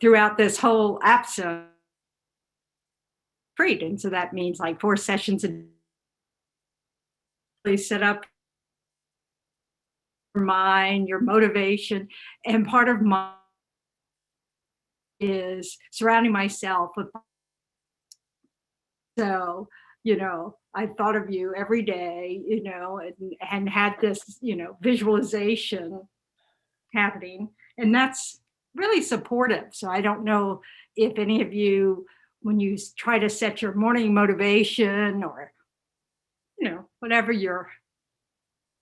throughout this whole absence, and so that means like 4 sessions a day, set up your mind, your motivation, and part of my is surrounding myself with. So, I thought of you every day, and had this, visualization happening. And that's really supportive. So I don't know if any of you, when you try to set your morning motivation or, whatever your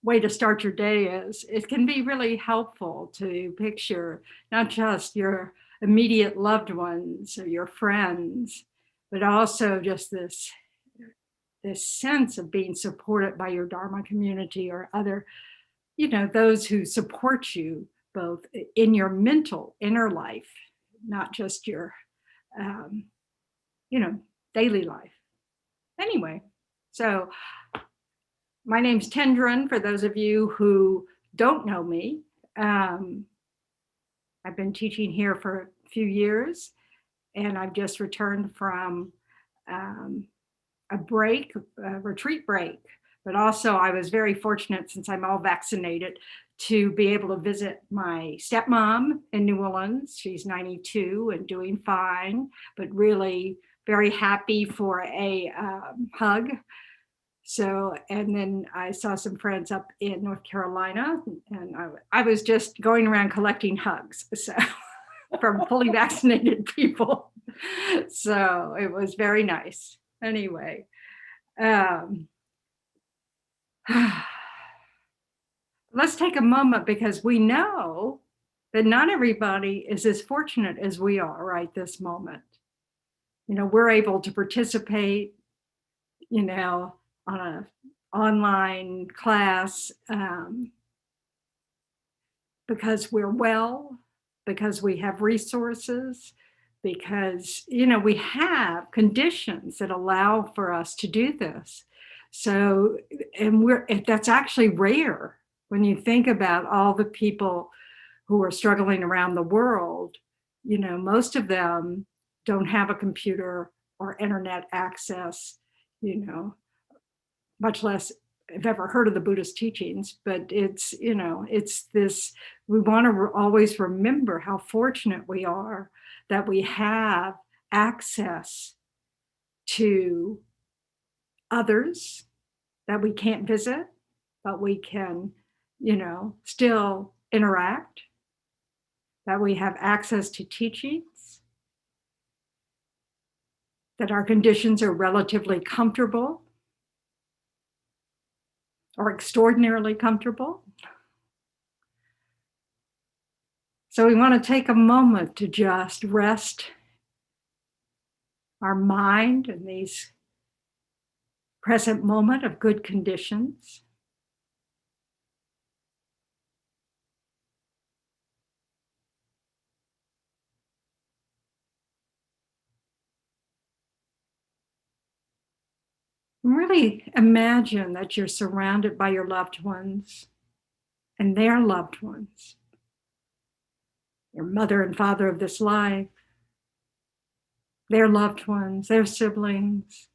way to start your day is, it can be really helpful to picture not just your immediate loved ones or your friends, but also just this sense of being supported by your Dharma community or other, those who support you both in your mental inner life, not just your, um, you know, daily life. Anyway, so my name's Tendran, for those of you who don't know me. I've been teaching here for a few years, and I've just returned from a break, a retreat break. But also, I was very fortunate, since I'm all vaccinated, to be able to visit my stepmom in New Orleans. She's 92 and doing fine, but really very happy for a hug. So, and then I saw some friends up in North Carolina, and I was just going around collecting hugs. So, from fully vaccinated people. So it was very nice. Anyway, let's take a moment, because we know that not everybody is as fortunate as we are right this moment. We're able to participate, on an online class, because we're well, because we have resources, because we have conditions that allow for us to do this. So, and that's actually rare when you think about all the people who are struggling around the world. Most of them don't have a computer or internet access, much less have ever heard of the Buddhist teachings. But it's this, we want to always remember how fortunate we are that we have access to others that we can't visit, but we can, still interact, that we have access to teachings, that our conditions are relatively comfortable or extraordinarily comfortable. So we want to take a moment to just rest our mind in these present moment of good conditions. And really imagine that you're surrounded by your loved ones and their loved ones, your mother and father of this life, their loved ones, their siblings,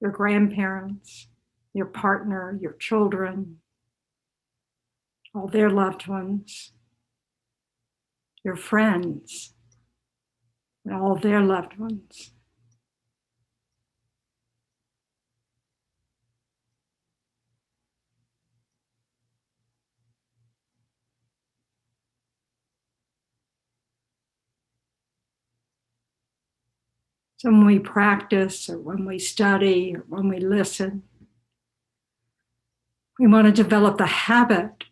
your grandparents, your partner, your children, all their loved ones, your friends, and all their loved ones. So when we practice, or when we study, or when we listen, we want to develop the habit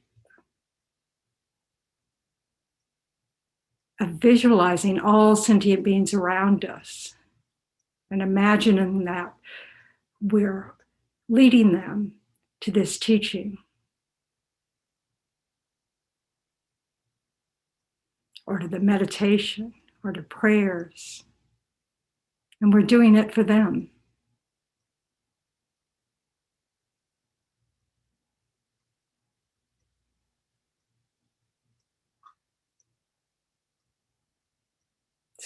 of visualizing all sentient beings around us and imagining that we're leading them to this teaching, or to the meditation, or to prayers, and we're doing it for them.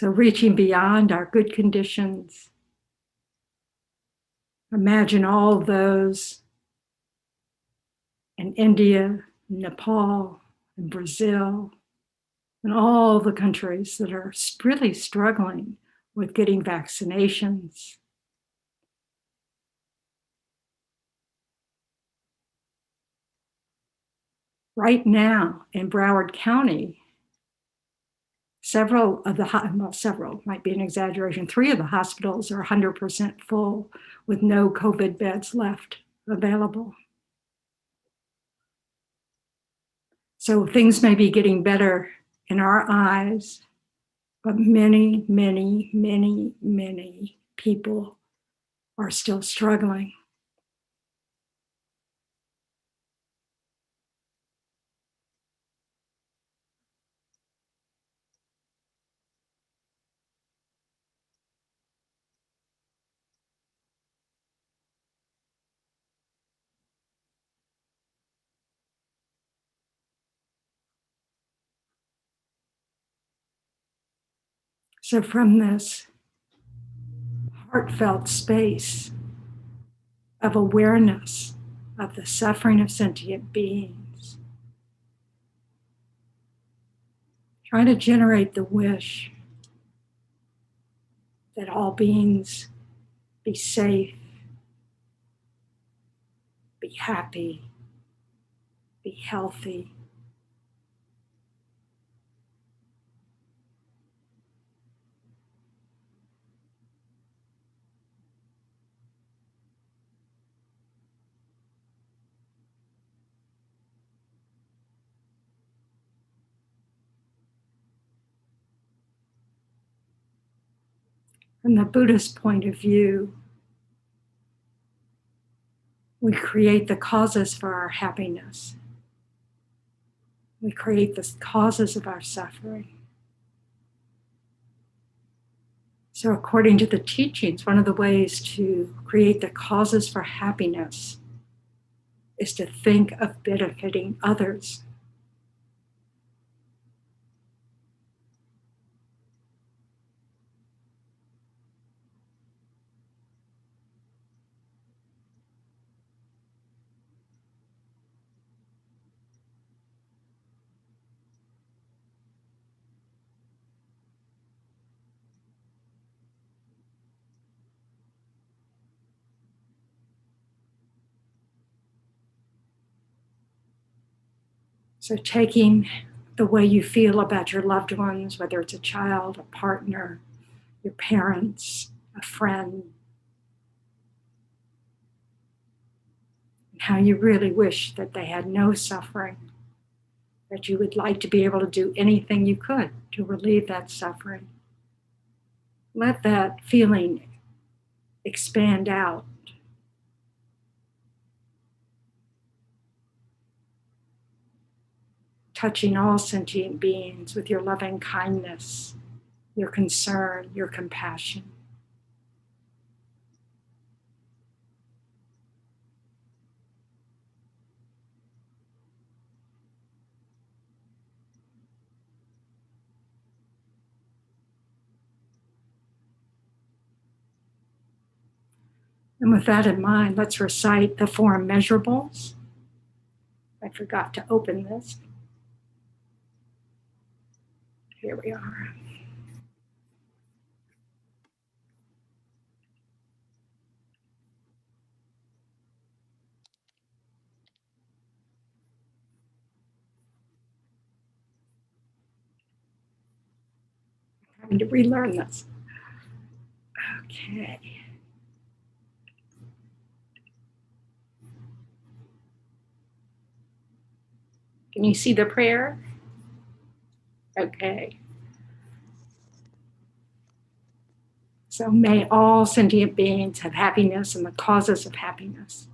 So reaching beyond our good conditions, imagine all those in India, Nepal, and Brazil, and all the countries that are really struggling with getting vaccinations. Right now in Broward County, several might be an exaggeration, 3 of the hospitals are 100% full with no COVID beds left available. So things may be getting better in our eyes, but many, many, many, many people are still struggling. So from this heartfelt space of awareness of the suffering of sentient beings, try to generate the wish that all beings be safe, be happy, be healthy. From the Buddhist point of view, we create the causes for our happiness. We create the causes of our suffering. So according to the teachings, one of the ways to create the causes for happiness is to think of benefiting others. So taking the way you feel about your loved ones, whether it's a child, a partner, your parents, a friend, and how you really wish that they had no suffering, that you would like to be able to do anything you could to relieve that suffering. Let that feeling expand out. Touching all sentient beings with your loving kindness, your concern, your compassion. And with that in mind, let's recite the 4 immeasurables. I forgot to open this. Here we are. I'm having to relearn this. Okay. Can you see the prayer? Okay. So may all sentient beings have happiness and the causes of happiness.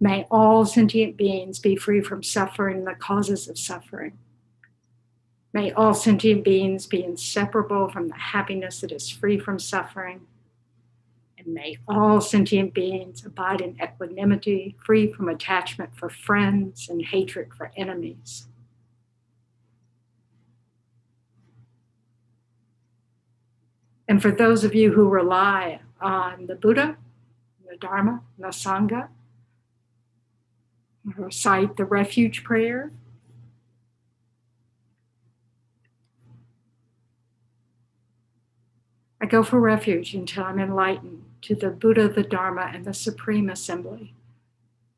May all sentient beings be free from suffering and the causes of suffering. May all sentient beings be inseparable from the happiness that is free from suffering. And may all sentient beings abide in equanimity, free from attachment for friends and hatred for enemies. And for those of you who rely on the Buddha, the Dharma, the Sangha, recite the refuge prayer. I go for refuge until I'm enlightened to the Buddha, the Dharma, and the Supreme Assembly.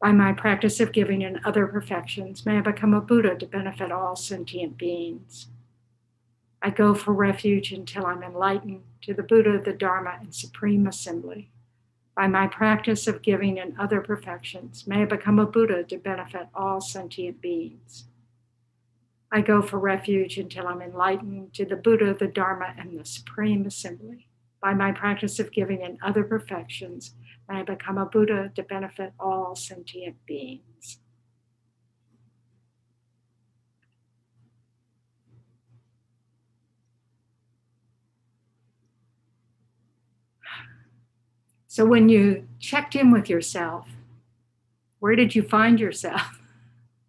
By my practice of giving and other perfections, may I become a Buddha to benefit all sentient beings. I go for refuge until I'm enlightened to the Buddha, the Dharma, and Supreme Assembly. By my practice of giving and other perfections, may I become a Buddha to benefit all sentient beings. I go for refuge until I'm enlightened to the Buddha, the Dharma, and the Supreme Assembly. By my practice of giving and other perfections, may I become a Buddha to benefit all sentient beings. So when you checked in with yourself, where did you find yourself?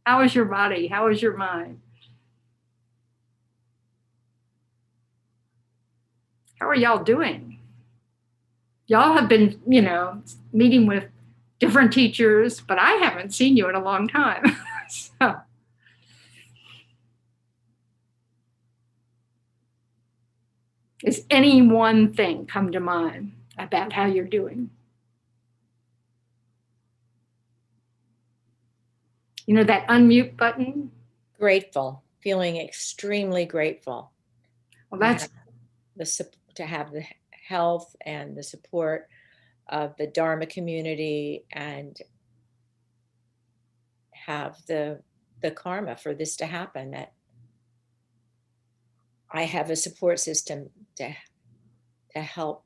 How is your body? How is your mind? How are y'all doing? Y'all have been, meeting with different teachers, but I haven't seen you in a long time. So, does any one thing come to mind about how you're doing? You know, that unmute button? Grateful, feeling extremely grateful. Well, that's to have the health and the support of the Dharma community and have the karma for this to happen, that I have a support system to help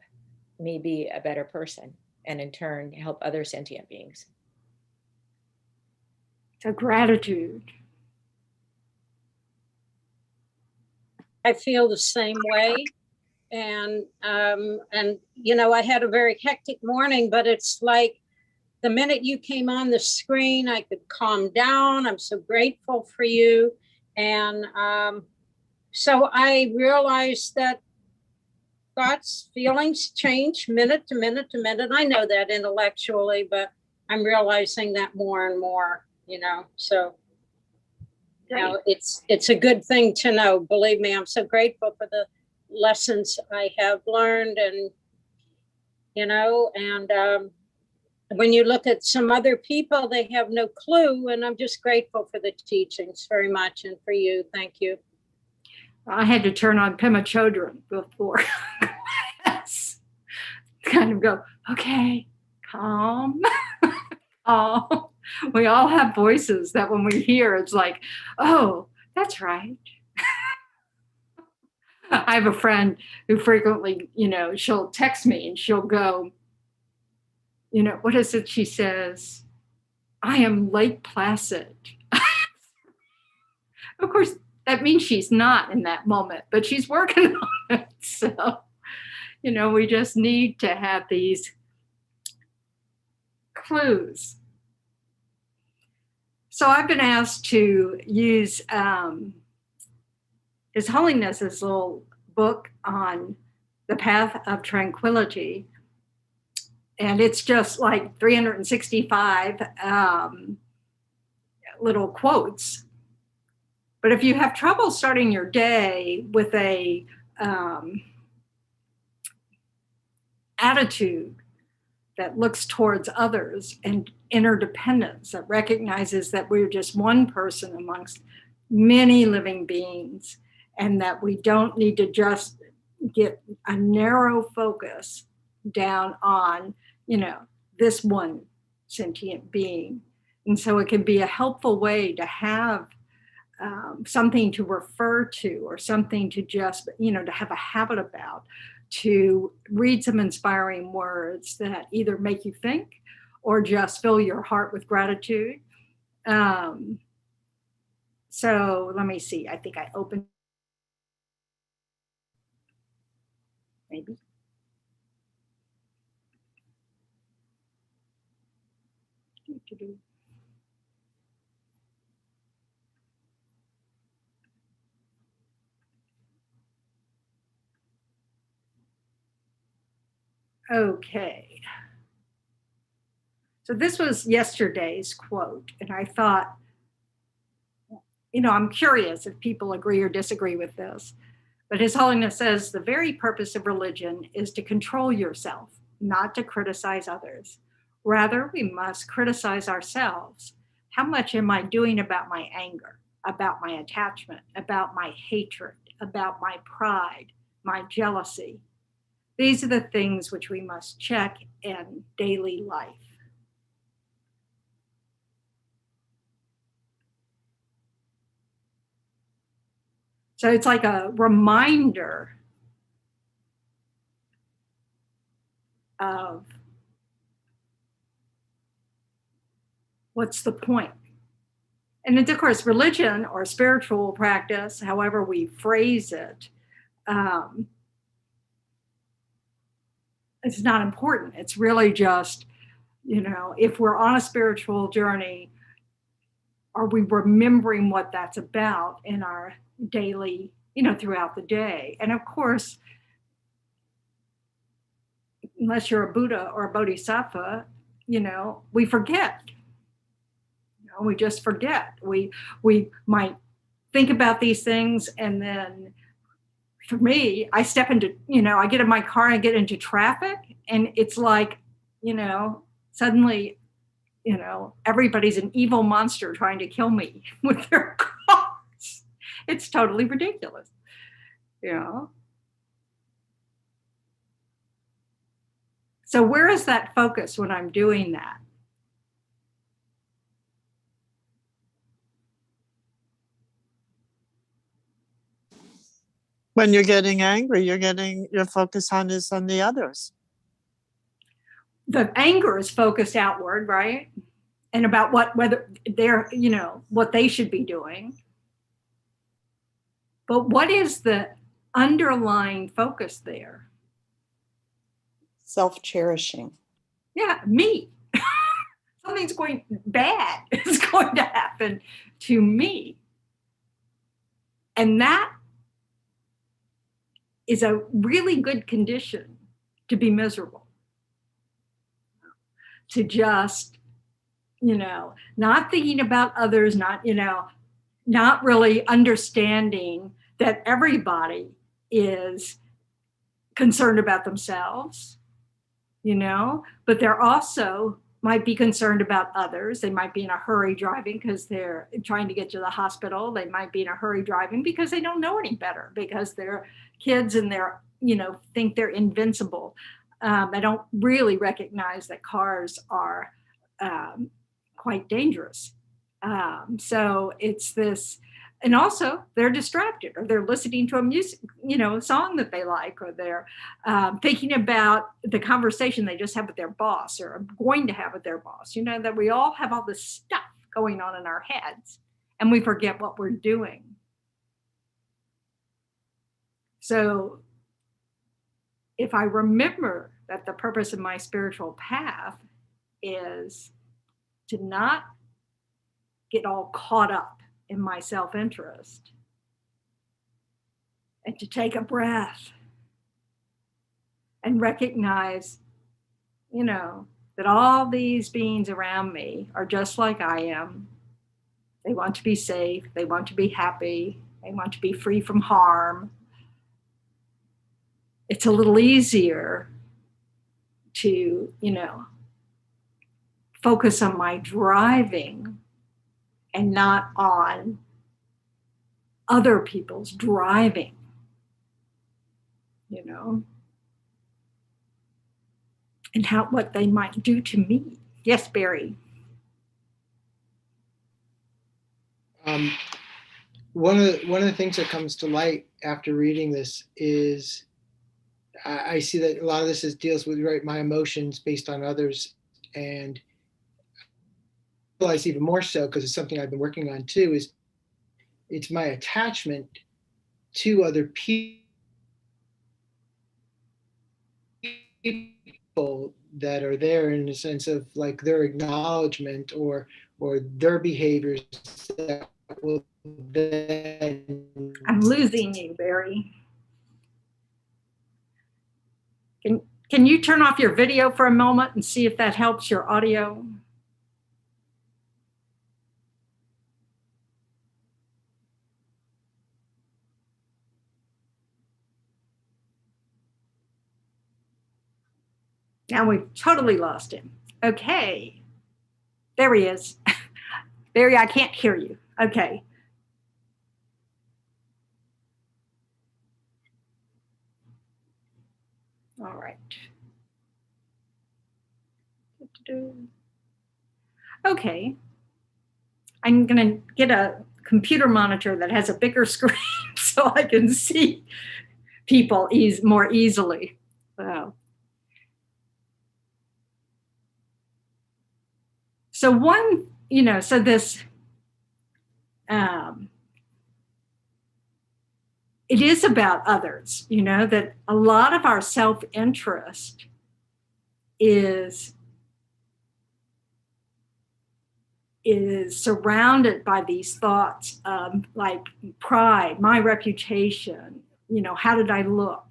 me be a better person and in turn help other sentient beings. So gratitude. I feel the same way. And I had a very hectic morning, but it's like the minute you came on the screen, I could calm down. I'm so grateful for you. And so I realized that thoughts, feelings change minute to minute to minute. I know that intellectually, but I'm realizing that more and more, so it's a good thing to know. Believe me, I'm so grateful for the lessons I have learned, and when you look at some other people, they have no clue, and I'm just grateful for the teachings very much, and for you. Thank you. I had to turn on Pema Chodron before class. Kind of go, okay, calm, calm. We all have voices that when we hear, it's like, oh, that's right. I have a friend who frequently, she'll text me and she'll go, what is it she says? I am Lake Placid. Of course, that means she's not in that moment, but she's working on it. So, we just need to have these clues. So I've been asked to use His Holiness's little book on the path of tranquility. And it's just like 365 little quotes. But if you have trouble starting your day with a attitude that looks towards others and interdependence, that recognizes that we're just one person amongst many living beings, and that we don't need to just get a narrow focus down on, this one sentient being. And so it can be a helpful way to have something to refer to, or something to just, to have a habit about, to read some inspiring words that either make you think or just fill your heart with gratitude. So let me see. I think I opened. Maybe. Okay. So this was yesterday's quote, and I thought, I'm curious if people agree or disagree with this. But His Holiness says the very purpose of religion is to control yourself, not to criticize others. Rather, we must criticize ourselves. How much am I doing about my anger, about my attachment, about my hatred, about my pride, my jealousy? These are the things which we must check in daily life. So it's like a reminder of what's the point. And of course, religion or spiritual practice, however we phrase it, um, it's not important. It's really just, if we're on a spiritual journey, are we remembering what that's about in our daily, throughout the day? And of course, unless you're a Buddha or a Bodhisattva, we forget. We just forget. We might think about these things, and then for me, I step into, I get in my car and I get into traffic, and it's like, suddenly, everybody's an evil monster trying to kill me with their cars. It's totally ridiculous, you know. So where is that focus when I'm doing that? When you're getting angry, your focus is on the others. The anger is focused outward, right? And about whether they're, what they should be doing. But what is the underlying focus there? Self-cherishing. Yeah, me. Something's going bad is going to happen to me. And that is a really good condition to be miserable. To just, not thinking about others, not really understanding that everybody is concerned about themselves, but they're also might be concerned about others. They might be in a hurry driving because they're trying to get to the hospital. They might be in a hurry driving because they don't know any better, because they're kids and they're, think they're invincible. They don't really recognize that cars are quite dangerous. So it's this, and also they're distracted, or they're listening to a music, song that they like, or they're thinking about the conversation they just had with their boss or are going to have with their boss. That we all have all this stuff going on in our heads and we forget what we're doing. So if I remember that the purpose of my spiritual path is to not get all caught up in my self-interest, and to take a breath and recognize, that all these beings around me are just like I am. They want to be safe. They want to be happy. They want to be free from harm. It's a little easier to, focus on my driving and not on other people's driving, and what they might do to me. Yes, Barry. One of the things that comes to light after reading this is I see that a lot of this deals with my emotions based on others, and I realize even more so, because it's something I've been working on too, is it's my attachment to other people that are there in a sense of like their acknowledgement or their behaviors that will then. I'm losing you, Barry. Can you turn off your video for a moment and see if that helps your audio? Now we've totally lost him. Okay. There he is. Barry, I can't hear you. Okay. All right. Okay. I'm going to get a computer monitor that has a bigger screen so I can see people more easily. Wow. So one, so this, it is about others, that a lot of our self-interest is surrounded by these thoughts like pride, my reputation, how did I look,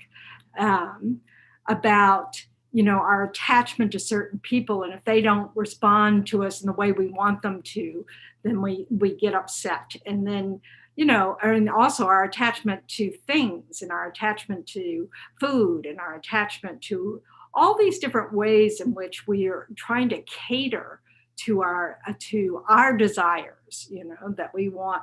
about our attachment to certain people, and if they don't respond to us in the way we want them to, then we get upset. And then and also our attachment to things, and our attachment to food, and our attachment to all these different ways in which we are trying to cater to our desires, that we want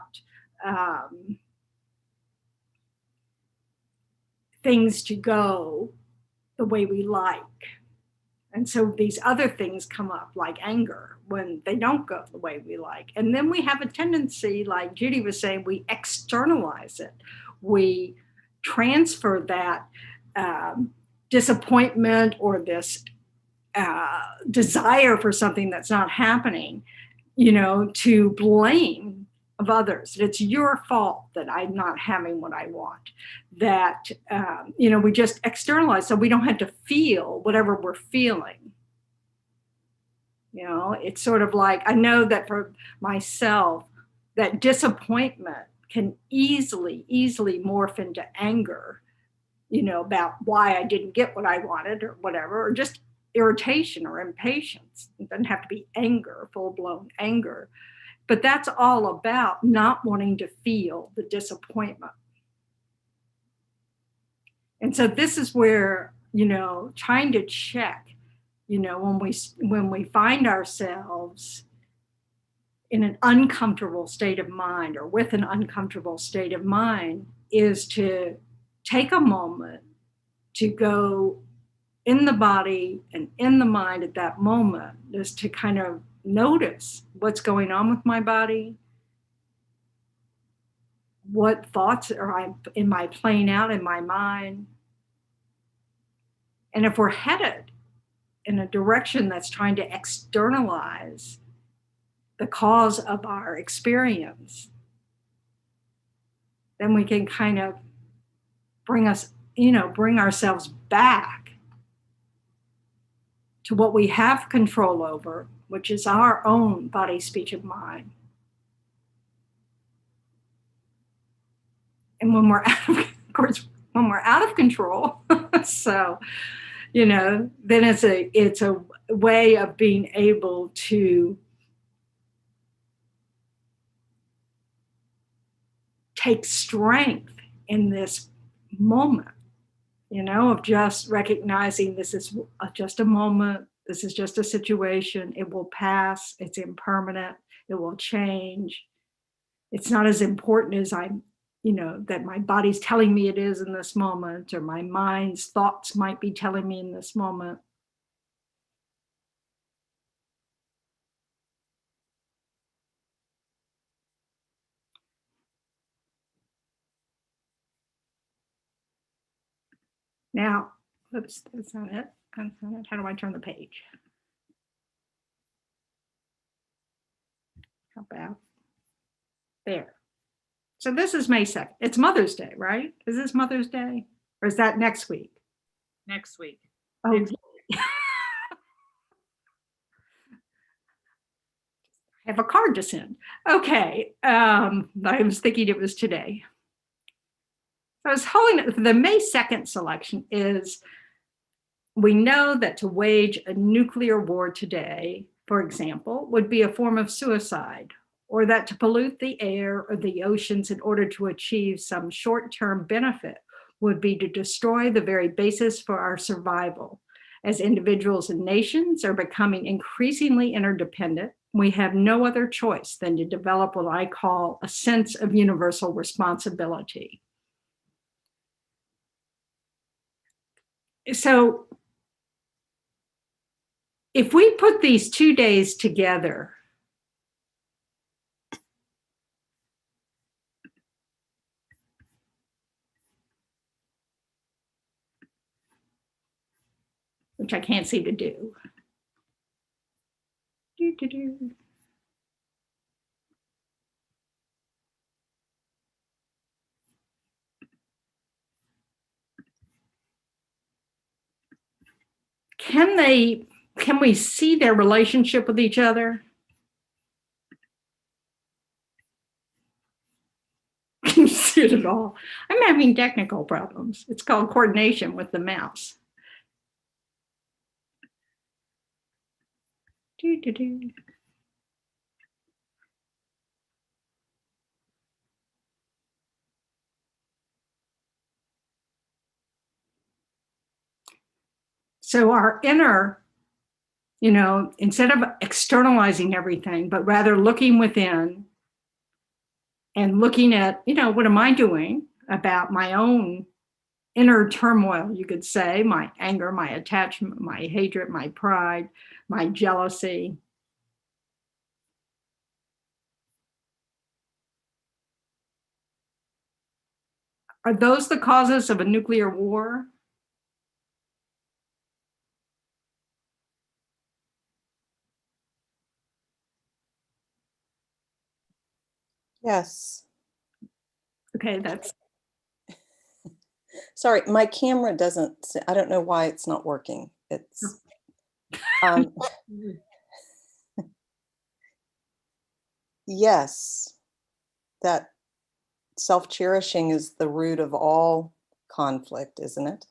things to go the way we like. And so these other things come up, like anger, when they don't go the way we like. And then we have a tendency, like Judy was saying, we externalize it. We transfer that disappointment or this desire for something that's not happening, to blame of others. It's your fault that I'm not having what I want. That, we just externalize so we don't have to feel whatever we're feeling. It's sort of like, I know that for myself, that disappointment can easily morph into anger, about why I didn't get what I wanted or whatever, or just irritation or impatience. It doesn't have to be anger, full-blown anger. But that's all about not wanting to feel the disappointment. And so this is where, trying to check, when we find ourselves in an uncomfortable state of mind or with an uncomfortable state of mind, is to take a moment to go in the body and in the mind at that moment, is to kind of notice what's going on with my body. What thoughts am I playing out in my mind? And if we're headed in a direction that's trying to externalize the cause of our experience, then we can kind of bring ourselves back to what we have control over, which is our own body, speech, and mind. And when we're when we're out of control, so, then it's a way of being able to take strength in this moment, of just recognizing this is just a moment, this is just a situation, it will pass, it's impermanent, it will change. It's not as important as that my body's telling me it is in this moment, or my mind's thoughts might be telling me in this moment. Now, oops, that's not it. That's not it. How do I turn the page? How about there? So this is May 2nd. It's Mother's Day, right? Is this Mother's Day? Or is that next week? Next week. Oh, Next I have a card to send. Okay. I was thinking it was today. I was holding it. The May 2nd selection is We know that to wage a nuclear war today, for example, would be a form of suicide, or that to pollute the air or the oceans in order to achieve some short-term benefit would be to destroy the very basis for our survival. As individuals and nations are becoming increasingly interdependent, we have no other choice than to develop what I call a sense of universal responsibility. So if we put these 2 days together, which I can't seem to do. Can we see their relationship with each other? Can you see it at all? I'm having technical problems. It's called coordination with the mouse. So our inner, instead of externalizing everything, but rather looking within and looking at, what am I doing about my own inner turmoil, you could say, my anger, my attachment, my hatred, my pride, my jealousy. Are those the causes of a nuclear war? Yes. Okay, that's Sorry, my camera doesn't, I don't know why it's not working. It's, um, yes, that self-cherishing is the root of all conflict, isn't it?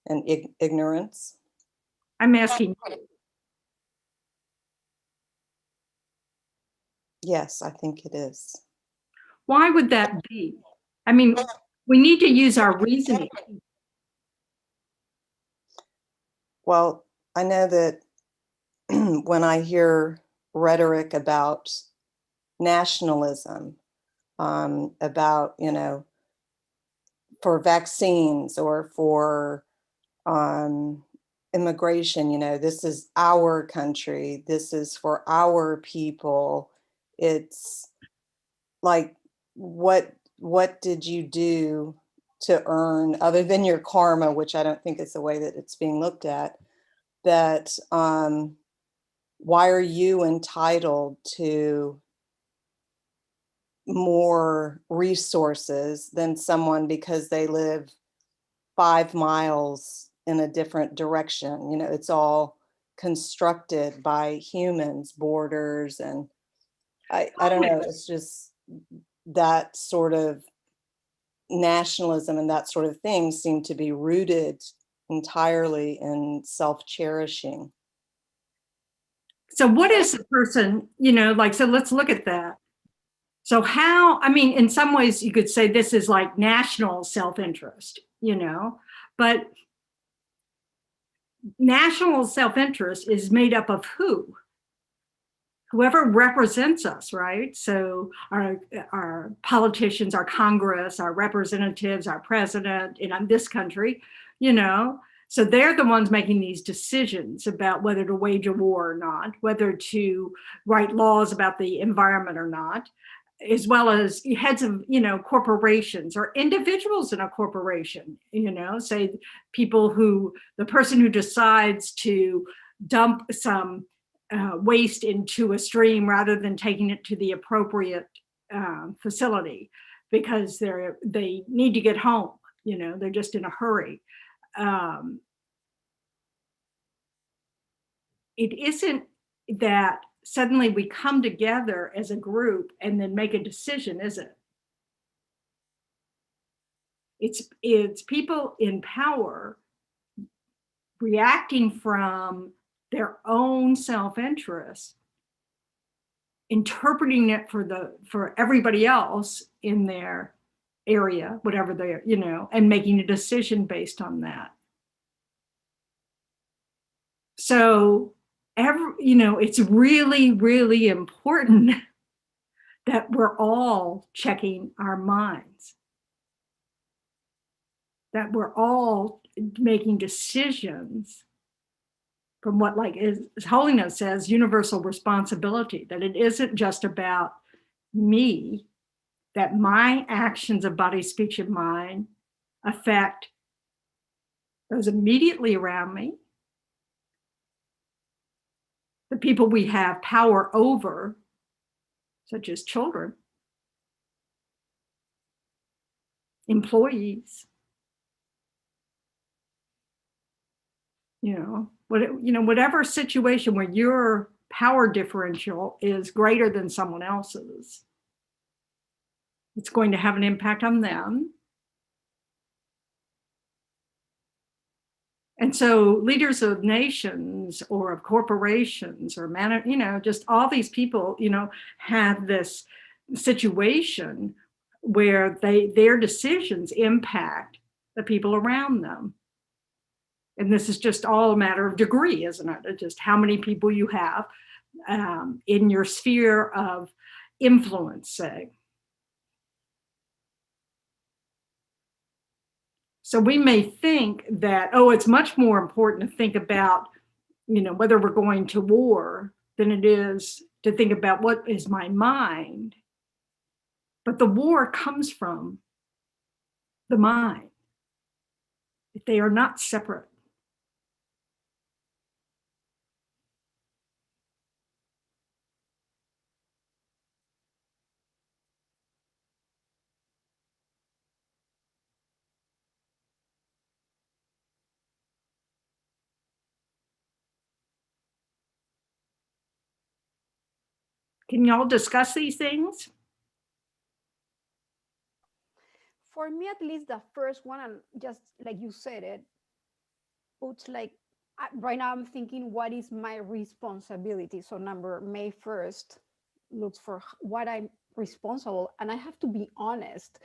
And ignorance. I'm asking. Yes, I think it is. Why would that be? I mean, we need to use our reasoning. Well, I know that when I hear rhetoric about nationalism, about, for vaccines or for immigration, this is our country, this is for our people. It's like, what did you do to earn, other than your karma, which I don't think is the way that it's being looked at, that why are you entitled to more resources than someone because they live 5 miles in a different direction? It's all constructed by humans, borders, and I don't know, it's just that sort of nationalism and that sort of thing seem to be rooted entirely in self-cherishing. So what is the person, so let's look at that. So in some ways you could say this is like national self-interest, but national self-interest is made up of who? Whoever represents us, right? So our politicians, our Congress, our representatives, our president in this country, so they're the ones making these decisions about whether to wage a war or not, whether to write laws about the environment or not, as well as heads of, corporations or individuals in a corporation, say the person who decides to dump some waste into a stream rather than taking it to the appropriate facility because they need to get home, they're just in a hurry. It isn't that suddenly we come together as a group and then make a decision, is it? It's people in power reacting from their own self-interest, interpreting it for everybody else in their area, whatever they're, and making a decision based on that. So it's really, really important that we're all checking our minds, that we're all making decisions from what, like His Holiness says, universal responsibility, that it isn't just about me, that my actions of body, speech, and mind affect those immediately around me, the people we have power over, such as children, employees, whatever situation where your power differential is greater than someone else's, it's going to have an impact on them. And so leaders of nations or of corporations or just all these people, have this situation where their decisions impact the people around them. And this is just all a matter of degree, isn't it? It's just how many people you have in your sphere of influence, say. So we may think that, it's much more important to think about, whether we're going to war than it is to think about what is my mind. But the war comes from the mind. They are not separate. Can y'all discuss these things? For me, at least the first one, and just like you said it's like right now I'm thinking, what is my responsibility? So May 1st looks for what I'm responsible, and I have to be honest.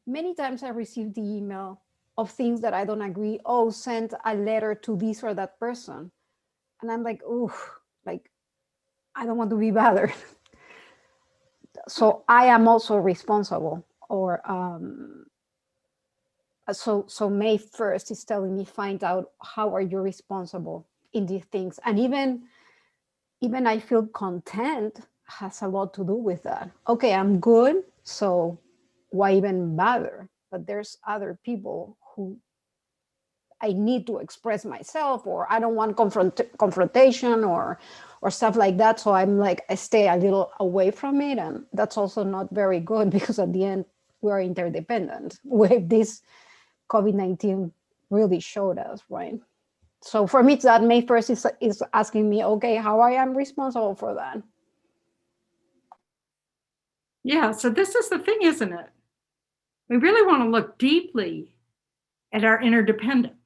Many times I receive the email of things that I don't agree. Send a letter to this or that person, and I'm like, like I don't want to be bothered. So I am also responsible. Or so May 1st is telling me, find out how are you responsible in these things. And even I feel content has a lot to do with that. Okay, I'm good, so why even bother? But there's other people who I need to express myself, or I don't want confrontation or stuff like that. So I'm like, I stay a little away from it. And that's also not very good, because at the end, we're interdependent with this COVID-19 really showed us, right? So for me, it's that May 1st is asking me, okay, how I am responsible for that. Yeah, so this is the thing, isn't it? We really want to look deeply at our interdependence.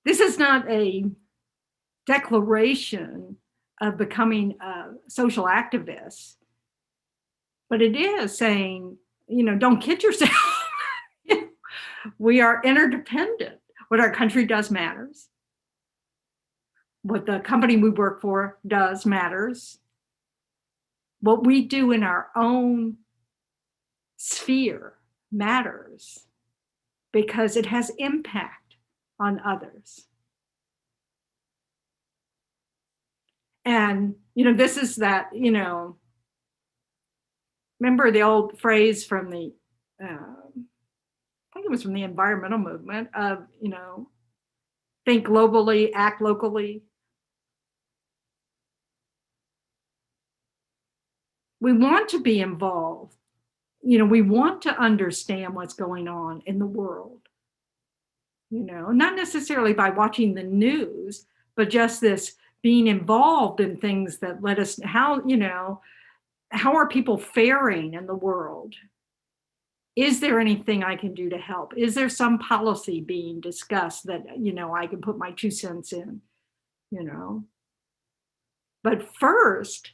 This is not a declaration of becoming a social activist, but it is saying, don't kid yourself. We are interdependent. What our country does matters. What the company we work for does matters. What we do in our own sphere matters, because it has impact on others. And, this is that, remember the old phrase from the, I think it was from the environmental movement of, think globally, act locally. We want to be involved. We want to understand what's going on in the world. Not necessarily by watching the news, but just this being involved in things that let us, how are people faring in the world? is there anything I can do to help? Is there some policy being discussed that, I can put my 2 cents in, you know? But first,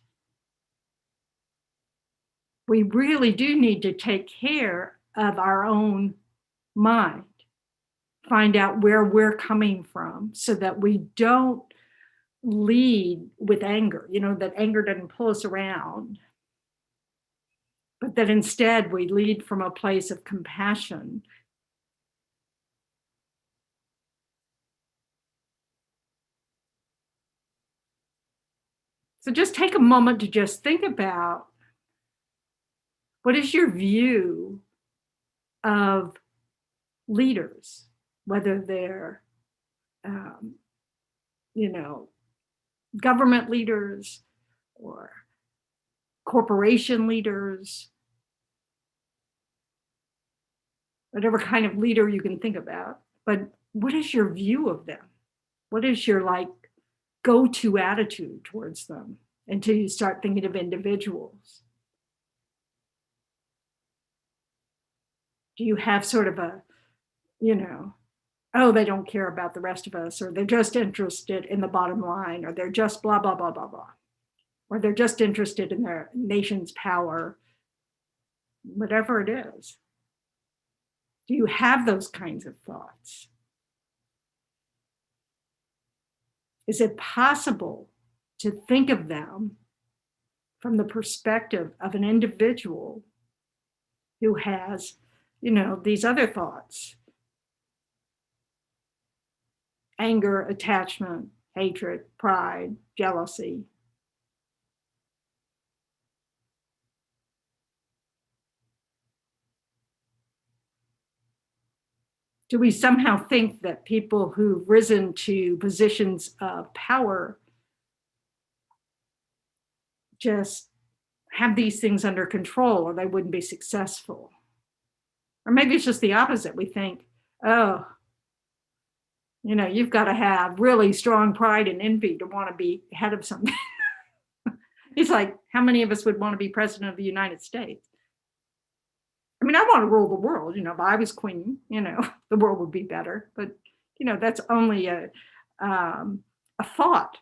we really do need to take care of our own mind, find out where we're coming from so that we don't lead with anger, that anger doesn't pull us around, but that instead we lead from a place of compassion. So just take a moment to just think about, what is your view of leaders, whether they're, um, you know, government leaders or corporation leaders, whatever kind of leader you can think about. But what is your view of them? What is your go-to attitude towards them until you start thinking of individuals? Do you have sort of a, oh, they don't care about the rest of us, or they're just interested in the bottom line, or they're just blah, blah, blah, blah, blah, or they're just interested in their nation's power, whatever it is? Do you have those kinds of thoughts? Is it possible to think of them from the perspective of an individual who has, these other thoughts? Anger, attachment, hatred, pride, jealousy. Do we somehow think that people who've risen to positions of power just have these things under control, or they wouldn't be successful? Or maybe it's just the opposite. We think, oh, you've got to have really strong pride and envy to want to be head of something. It's like, how many of us would want to be president of the United States? I mean, I want to rule the world. If I was queen, the world would be better. But, that's only a thought.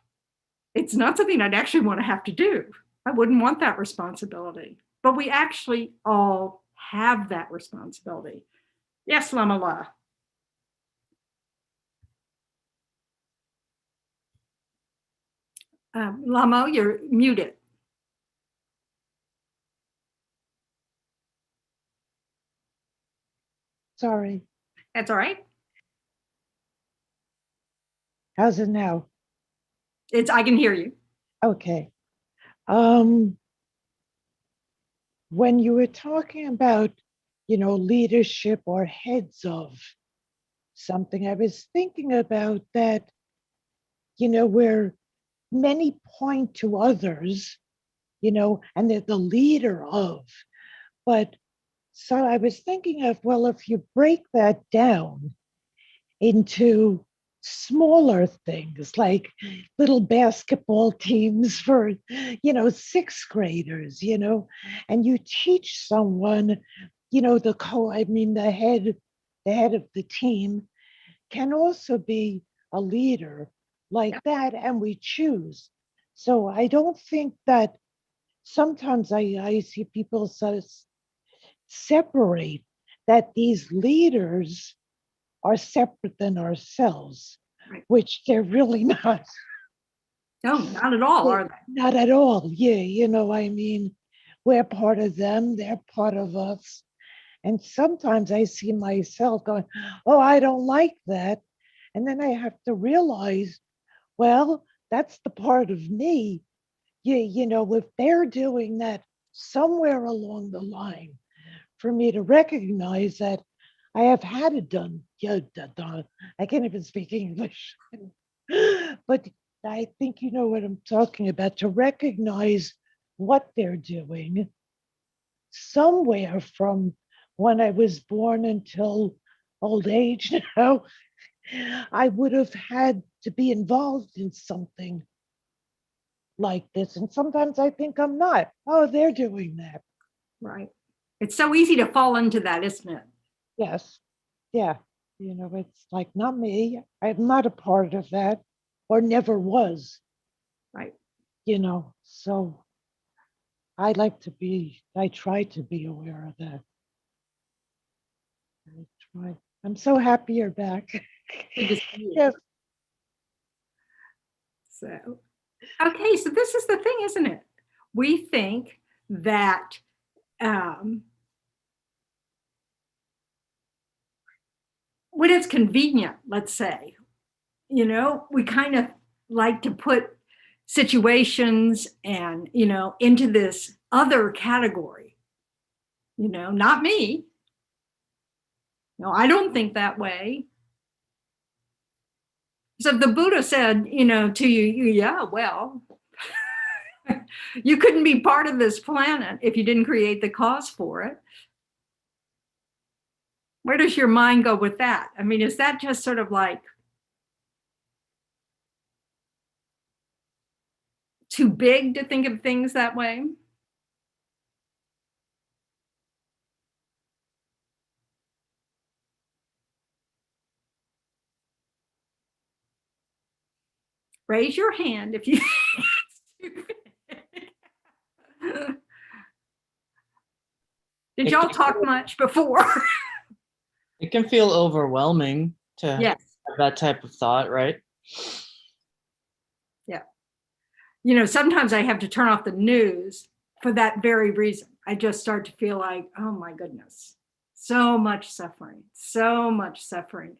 It's not something I'd actually want to have to do. I wouldn't want that responsibility. But we actually all have that responsibility. Yes, Lamala. Lamo, you're muted. Sorry. That's all right. How's it now? I can hear you. Okay. When you were talking about, leadership or heads of something, I was thinking about that, where many point to others, and they're the leader of. But so I was thinking of, well, if you break that down into smaller things like little basketball teams for sixth graders, and you teach someone, the head of the team can also be a leader like that, and we choose. So I don't think that sometimes I see people separate that these leaders are separate than ourselves, Right. which they're really not. No, not at all, are they? Not at all. Yeah, I mean, we're part of them, they're part of us. And sometimes I see myself going, oh, I don't like that. And then I have to realize, well, that's the part of me. If they're doing that somewhere along the line, for me to recognize that I have had it done. Yeah, done. I can't even speak English. But I think you know what I'm talking about, to recognize what they're doing somewhere from when I was born until old age now. I would have had to be involved in something like this. And sometimes I think I'm not. Oh, they're doing that. Right. It's so easy to fall into that, isn't it? Yes. Yeah. It's like, not me. I'm not a part of that, or never was, Right. So I try to be aware of that. I try. I'm so happy you're back. Good to see you. Yes. So, okay, so this is the thing, isn't it? We think that when it's convenient, let's say, we kind of like to put situations and, into this other category, not me. No, I don't think that way. So if the Buddha said, to you, yeah, well, you couldn't be part of this planet if you didn't create the cause for it. Where does your mind go with that? I mean, is that just sort of like too big to think of things that way? Raise your hand if you. Did y'all talk much before? It can feel overwhelming to Yes. have that type of thought, right? Yeah. Sometimes I have to turn off the news for that very reason. I just start to feel like, oh my goodness, so much suffering.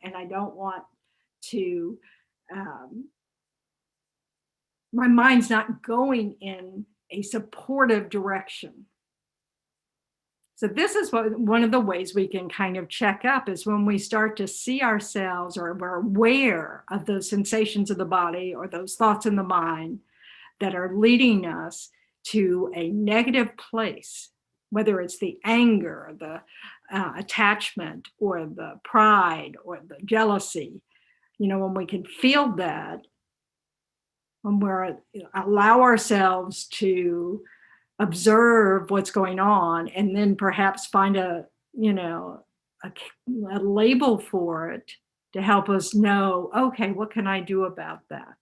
And I don't want to, my mind's not going in a supportive direction. So this is one of the ways we can kind of check up is when we start to see ourselves or we're aware of those sensations of the body or those thoughts in the mind that are leading us to a negative place, whether it's the anger, the attachment, or the pride, or the jealousy. When we can feel that, when we're allow ourselves to observe what's going on and then perhaps find a label for it to help us know, okay, what can I do about that?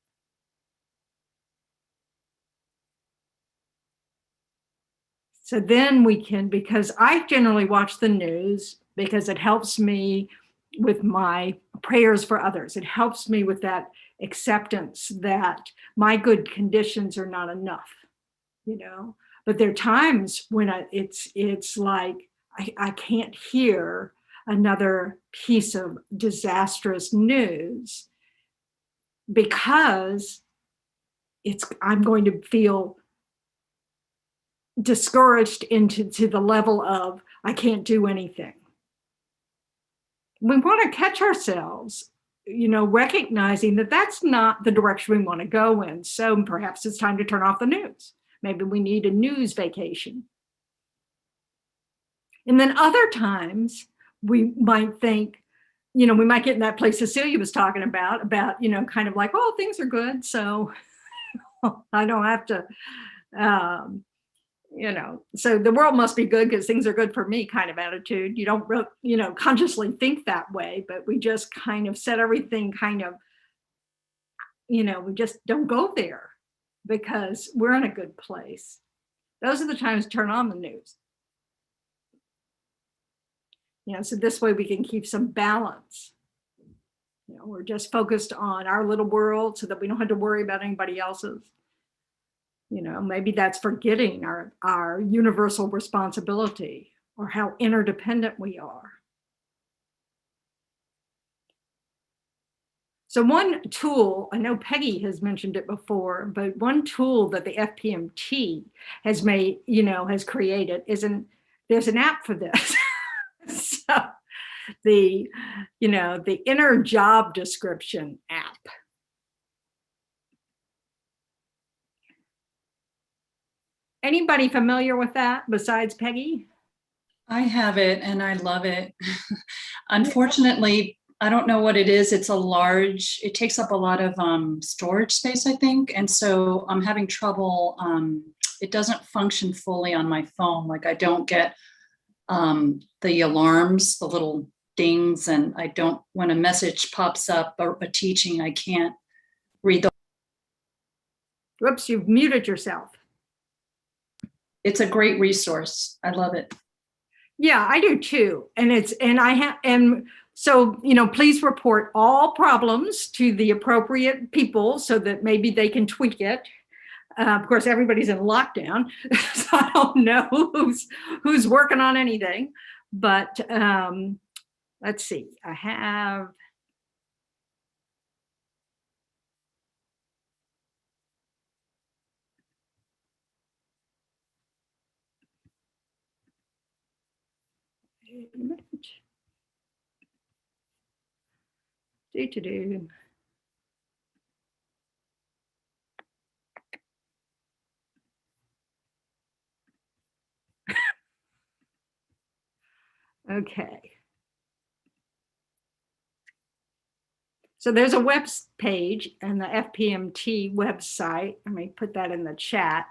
So then we can, because I generally watch the news because it helps me with my prayers for others. It helps me with that acceptance that my good conditions are not enough, But there are times when it's like I can't hear another piece of disastrous news because I'm going to feel discouraged into the level of I can't do anything. We want to catch ourselves, recognizing that that's not the direction we want to go in. So perhaps it's time to turn off the news. Maybe we need a news vacation. And then other times we might think, we might get in that place Cecilia was talking about, kind of like, oh, things are good. So I don't have to, so the world must be good because things are good for me kind of attitude. You don't, consciously think that way, but we just kind of set everything kind of, we just don't go there because we're in a good place. Those are the times to turn on the news. So this way we can keep some balance. We're just focused on our little world so that we don't have to worry about anybody else's. Maybe that's forgetting our universal responsibility or how interdependent we are. So one tool, I know Peggy has mentioned it before, but one tool that the FPMT has made, has created there's an app for this. So the inner job description app. Anybody familiar with that besides Peggy? I have it and I love it. Unfortunately, I don't know what it is. It takes up a lot of storage space, I think. And so I'm having trouble. It doesn't function fully on my phone. Like I don't get the alarms, the little dings, and I don't, when a message pops up or a teaching, I can't read the. Whoops, you've muted yourself. It's a great resource. I love it. Yeah, I do too. And so, please report all problems to the appropriate people so that maybe they can tweak it. Of course, everybody's in lockdown, so I don't know who's working on anything. But let's see. I have. Do. Okay. So there's a web page and the FPMT website. Let me put that in the chat.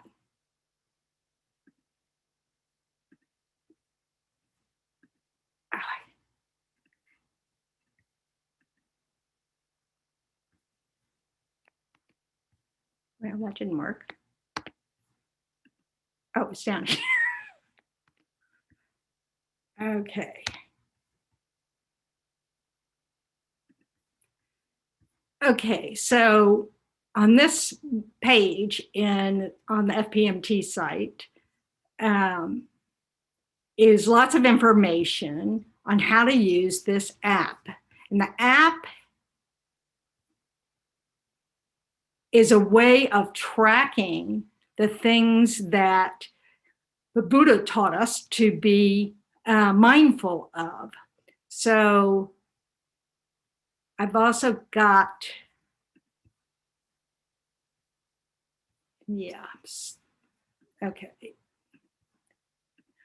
Well, that didn't work. Oh, it's down here. Okay. Okay, so on this page on the FPMT site is lots of information on how to use this app. And the app is a way of tracking the things that the Buddha taught us to be mindful of. So I've also got, okay.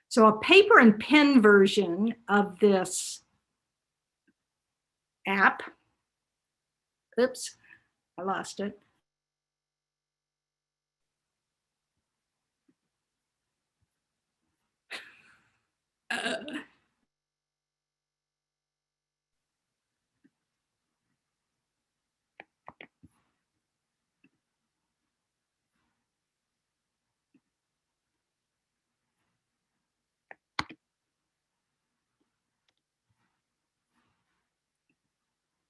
So a paper and pen version of this app. Oops, I lost it. I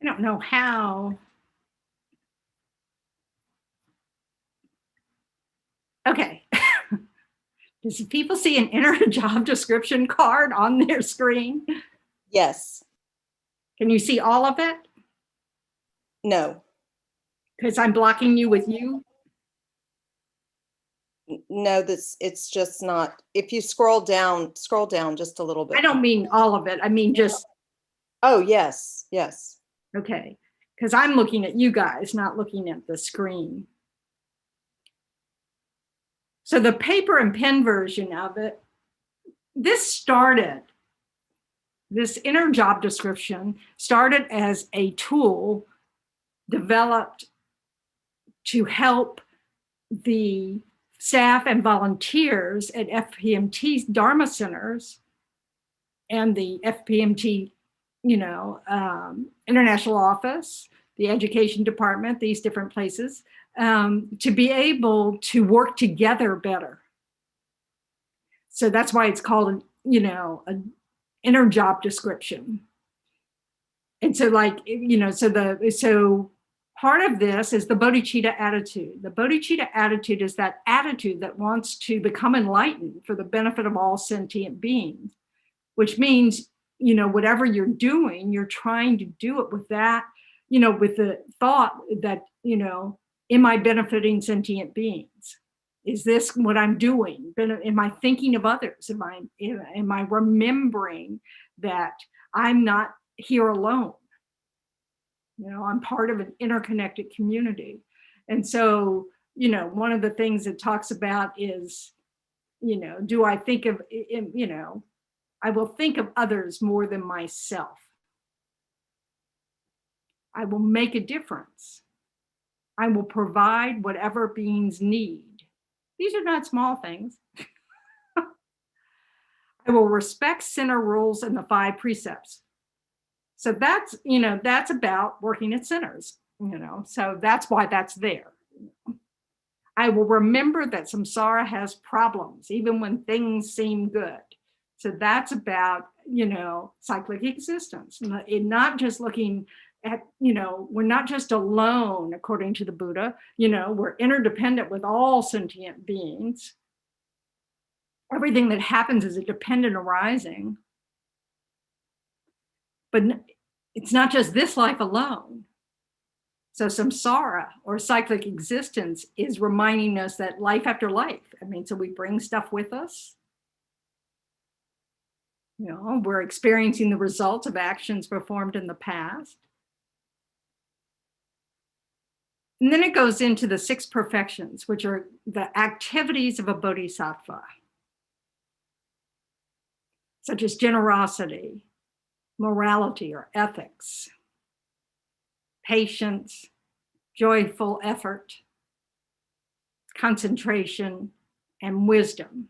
don't know how. Okay. Does people see an enter a job description card on their screen? Yes. Can you see all of it? No. Because I'm blocking you with you. No, it's just not. If you scroll down just a little bit. I don't mean all of it. I mean just. Oh, yes. Yes. Okay. Because I'm looking at you guys, not looking at the screen. So the paper and pen version of it, this inner job description started as a tool developed to help the staff and volunteers at FPMT Dharma centers and the FPMT, international office, the education department, these different places, to be able to work together better. So that's why it's called, an inner job description. And so so part of this is the bodhicitta attitude. The bodhicitta attitude is that attitude that wants to become enlightened for the benefit of all sentient beings, which means, whatever you're doing, you're trying to do it with that, with the thought that, am I benefiting sentient beings? Is this what I'm doing? Am I thinking of others? Am I remembering that I'm not here alone? I'm part of an interconnected community. And so, one of the things it talks about is, do I think of, I will think of others more than myself. I will make a difference. I will provide whatever beings need. These are not small things. I will respect center rules and the 5 precepts. So that's, that's about working at centers, so that's why that's there. I will remember that samsara has problems, even when things seem good. So that's about, cyclic existence, not just looking at, we're not just alone, according to the Buddha, we're interdependent with all sentient beings. Everything that happens is a dependent arising. But it's not just this life alone. So samsara, or cyclic existence, is reminding us that life after life, so we bring stuff with us. We're experiencing the results of actions performed in the past. And then it goes into the 6 perfections, which are the activities of a bodhisattva, such as generosity, morality or ethics, patience, joyful effort, concentration, and wisdom.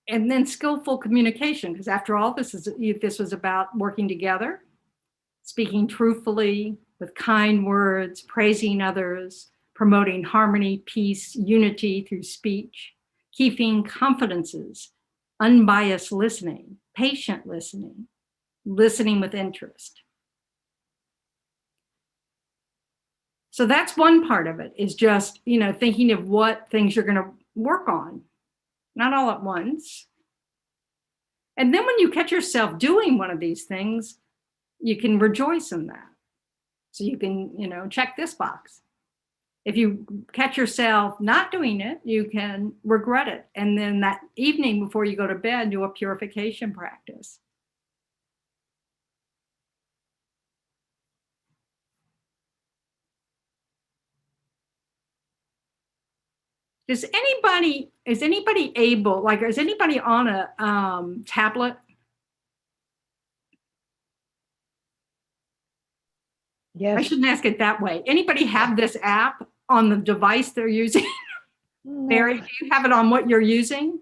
And then skillful communication, because after all, this was about working together, speaking truthfully with kind words, praising others, promoting harmony, peace, unity through speech, keeping confidences, unbiased listening, patient listening, listening with interest. So that's one part of it, is just, thinking of what things you're going to work on, not all at once. And then when you catch yourself doing one of these things, you can rejoice in that. So you can, check this box. If you catch yourself not doing it, you can regret it. And then that evening before you go to bed, do a purification practice. Is anybody able, is anybody on a tablet? Yes. I shouldn't ask it that way. Anybody have this app on the device they're using? No. Mary, do you have it on what you're using?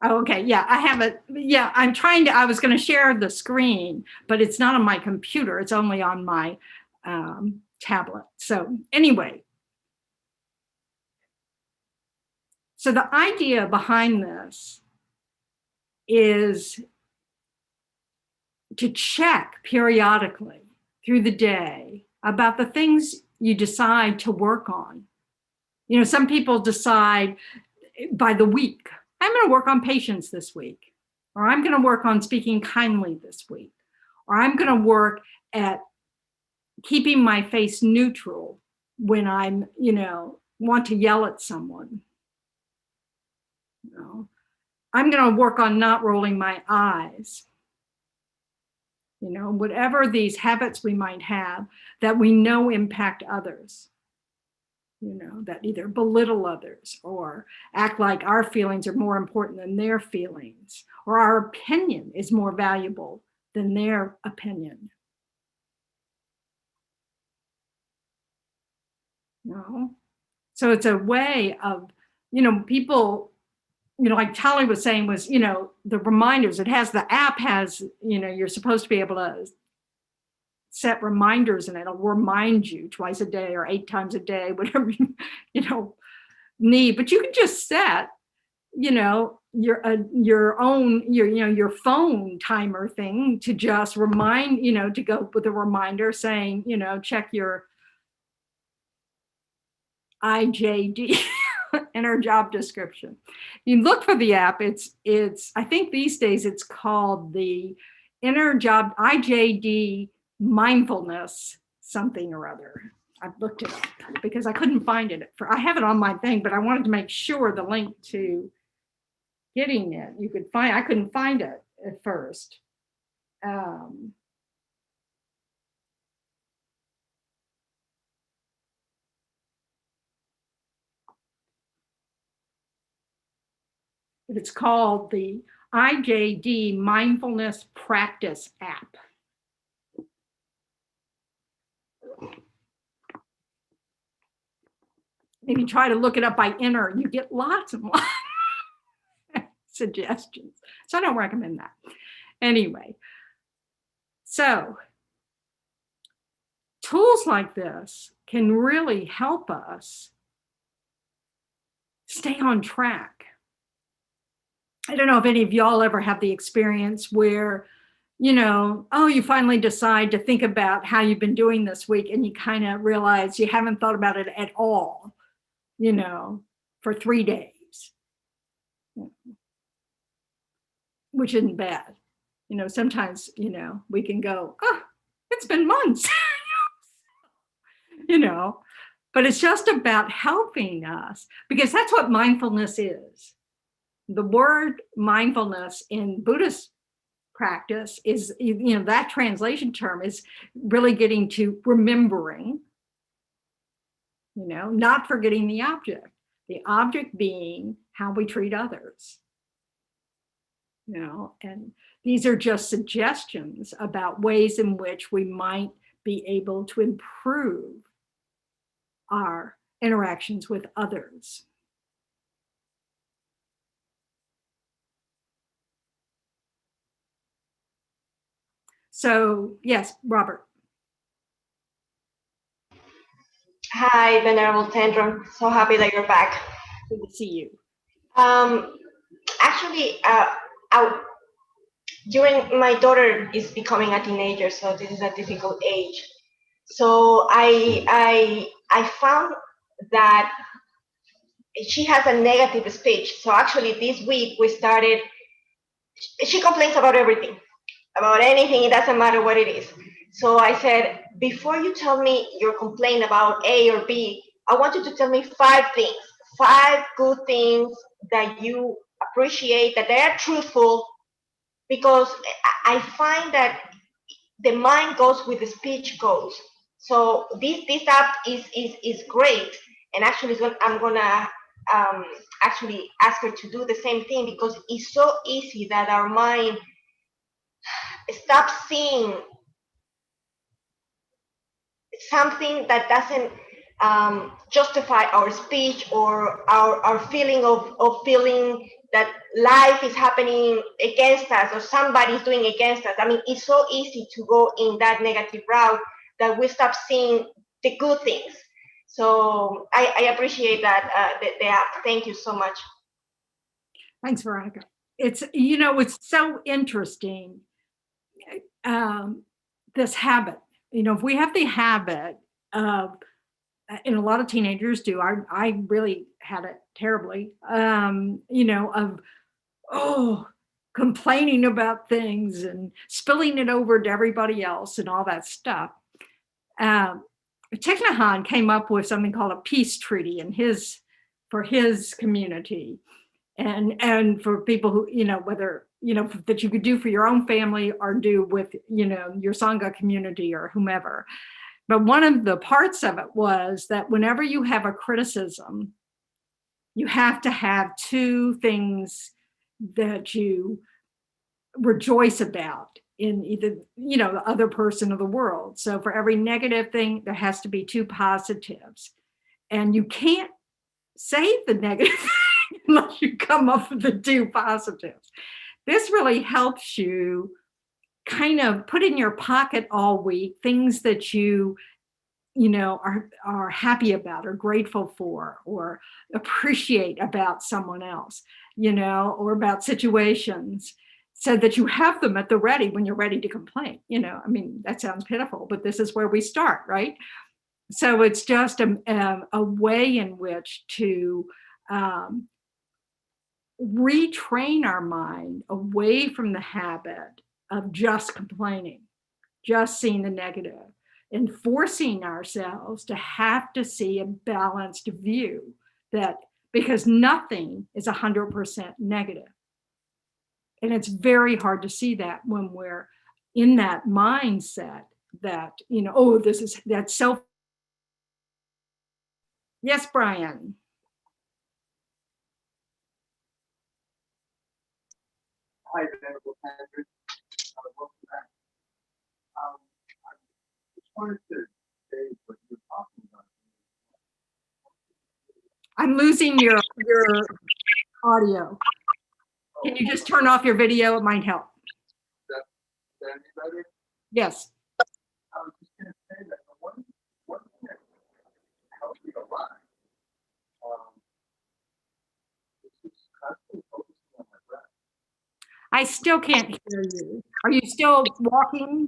Oh, okay, yeah, I have it. Yeah, I was going to share the screen, but it's not on my computer. It's only on my tablet. So anyway, so the idea behind this is to check periodically through the day about the things you decide to work on. Some people decide by the week, I'm going to work on patience this week, or I'm going to work on speaking kindly this week, or I'm going to work at keeping my face neutral when I'm, want to yell at someone. I'm going to work on not rolling my eyes. Whatever these habits we might have that we know impact others, that either belittle others or act like our feelings are more important than their feelings, or our opinion is more valuable than their opinion. So it's a way of, people, like Tali was saying, was, the reminders, the app has, you're supposed to be able to set reminders, and it'll remind you twice a day or 8 times a day, whatever you need. But you can just set, your own, your phone timer thing to just remind, to go with a reminder saying, check your IJD in our job description. You look for the app. It's I think these days it's called the Inner Job IJD Mindfulness something or other. I've looked it up because I couldn't find it. I have it on my thing, but I wanted to make sure the link to getting it you could find. I couldn't find it at first. It's called the IJD Mindfulness Practice app. if you try to look it up by inner, you get lots and lots of suggestions. So I don't recommend that. Anyway, so tools like this can really help us stay on track. I don't know if any of y'all ever have the experience where, oh, you finally decide to think about how you've been doing this week and you kind of realize you haven't thought about it at all, for 3 days, which isn't bad. Sometimes, we can go, oh, it's been months, but it's just about helping us, because that's what mindfulness is. The word mindfulness in Buddhist practice is, that translation term is really getting to remembering, not forgetting the object being how we treat others, and these are just suggestions about ways in which we might be able to improve our interactions with others. So, yes, Robert. Hi, Venerable Tendron. So happy that you're back. Good to see you. Actually, during my daughter is becoming a teenager, so this is a difficult age. So I found that she has a negative speech. So actually, this week we started. She complains about everything, about anything. It doesn't matter what it is. So I said, before you tell me your complaint about A or B, I want you to tell me 5 things, 5 good things that you appreciate, that they are truthful, because I find that the mind goes with the speech goes. So this app is great, and actually I'm gonna actually ask her to do the same thing, because it's so easy that our mind stops seeing something that doesn't justify our speech or our feeling of feeling that life is happening against us or somebody's doing against us. I mean, it's so easy to go in that negative route that we stop seeing the good things. So I appreciate that, the app. Thank you so much. Thanks, Veronica. It's so interesting, this habit. If we have the habit of, and a lot of teenagers do, I really had it terribly, of complaining about things and spilling it over to everybody else and all that stuff. Thich Nhat Hanh came up with something called a peace treaty for his community, and for people who, whether, that you could do for your own family or do with, your Sangha community or whomever. But one of the parts of it was that whenever you have a criticism, you have to have 2 things that you rejoice about in either, the other person or the world. So for every negative thing, there has to be 2 positives. And you can't say the negative thing unless you come up with the 2 positives. This really helps you kind of put in your pocket all week things that you are happy about or grateful for or appreciate about someone else, or about situations, so that you have them at the ready when you're ready to complain. I mean, that sounds pitiful, but this is where we start, right? So it's just a way in which to retrain our mind away from the habit of just complaining, just seeing the negative, and forcing ourselves to have to see a balanced view, that because nothing is 100% negative. And it's very hard to see that when we're in that mindset that, oh, that's self. Yes, Brian. Hi, Venerable Patrick. Welcome back. I just wanted to say what you're talking about. I'm losing your audio. Can you just turn off your video? It might help. Is that any better? Yes. I was just gonna say that one thing that helped me a lot, is just constantly focusing on my breath. I still can't hear you. Are you still walking?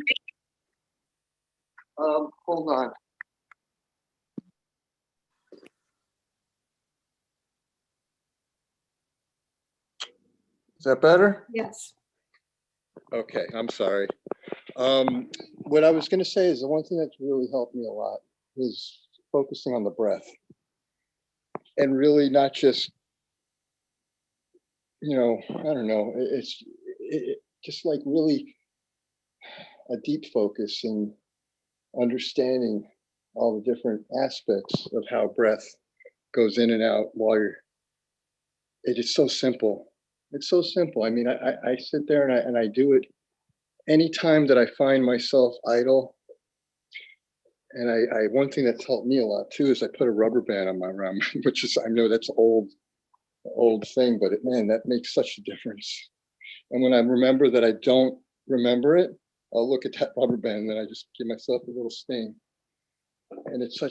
Hold on. Is that better? Yes. Okay, I'm sorry. What I was going to say is the one thing that's really helped me a lot is focusing on the breath, and really not just, I don't know, it's just like really a deep focus and understanding all the different aspects of how breath goes in and out while it is so simple. It's so simple. I mean, I sit there and I do it anytime that I find myself idle. And I one thing that's helped me a lot too is I put a rubber band on my arm, which is, I know that's old thing, but man, that makes such a difference. And when I remember that I don't remember it, I'll look at that rubber band and then I just give myself a little sting. And it's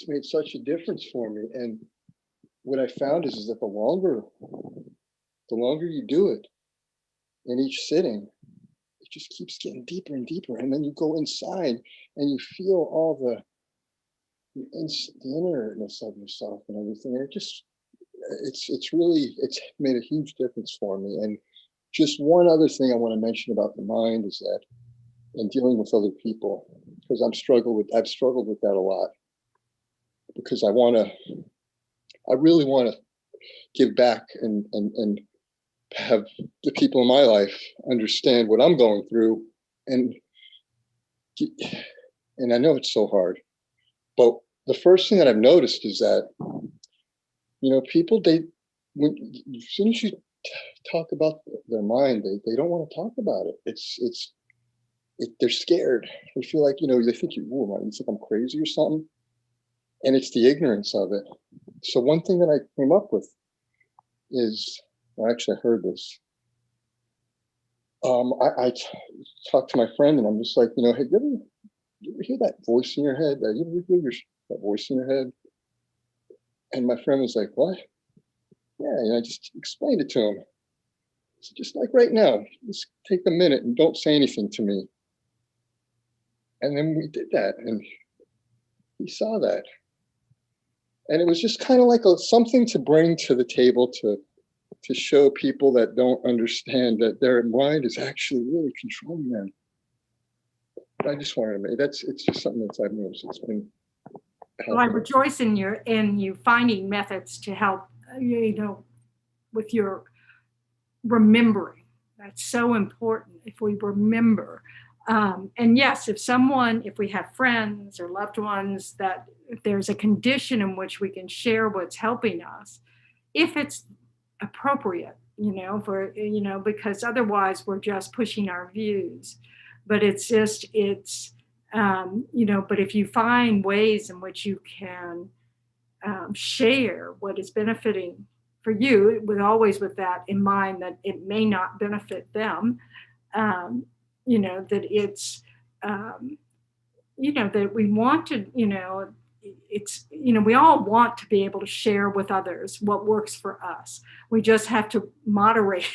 made such a difference for me. And what I found is that the longer you do it in each sitting, it just keeps getting deeper and deeper. And then you go inside and you feel all the innerness of yourself and everything. And it's made a huge difference for me. And just one other thing I want to mention about the mind is that, and dealing with other people, because I've struggled with that a lot, because I really want to give back and have the people in my life understand what I'm going through. And I know it's so hard, but the first thing that I've noticed is that, people, as soon as you talk about their mind, they don't want to talk about it. They're scared. They feel like, they think you think I'm crazy or something. And it's the ignorance of it. So one thing that I came up with is, actually I heard this. I talked to my friend and I'm just like, hey, you ever hear that voice in your head? You ever hear that voice in your head? And my friend was like, what? Yeah, and I just explained it to him. So just like right now, just take a minute and don't say anything to me. And then we did that and he saw that. And it was just kind of like something to bring to the table to show people that don't understand that their mind is actually really controlling them. I just wanted to make it's just something that I've noticed. It's been helpful. Well, I rejoice in you finding methods to help, with your remembering. That's so important. If we remember, and yes, if we have friends or loved ones that if there's a condition in which we can share what's helping us, if it's appropriate, because otherwise we're just pushing our views. But but if you find ways in which you can share what is benefiting for you, with that in mind that it may not benefit them, that it's, that we want to, we all want to be able to share with others what works for us. We just have to moderate,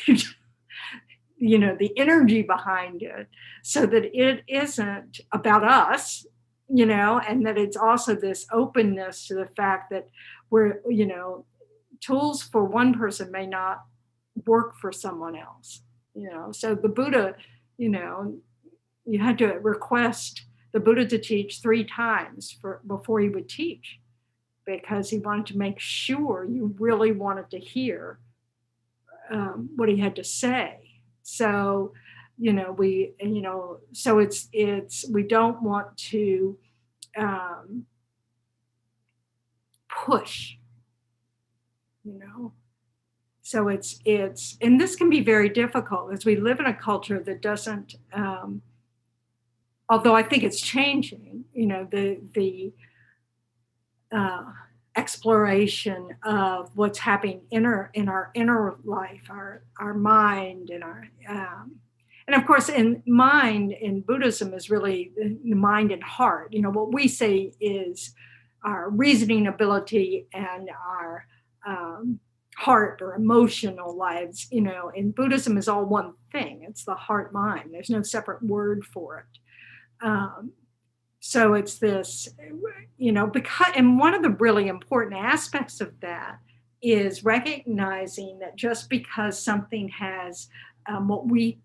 the energy behind it so that it isn't about us, and that it's also this openness to the fact that we're, tools for one person may not work for someone else, So the Buddha, you had to request the Buddha to teach 3 times before he would teach, because he wanted to make sure you really wanted to hear what he had to say. So, so we don't want to push, So and this can be very difficult as we live in a culture that doesn't, although I think it's changing, the exploration of what's happening in our inner life, our mind, and of course, in mind in Buddhism is really the mind and heart. What we say is our reasoning ability and our heart or emotional lives. In Buddhism is all one thing. It's the heart mind. There's no separate word for it. So it's this, because, and one of the really important aspects of that is recognizing that just because something has what we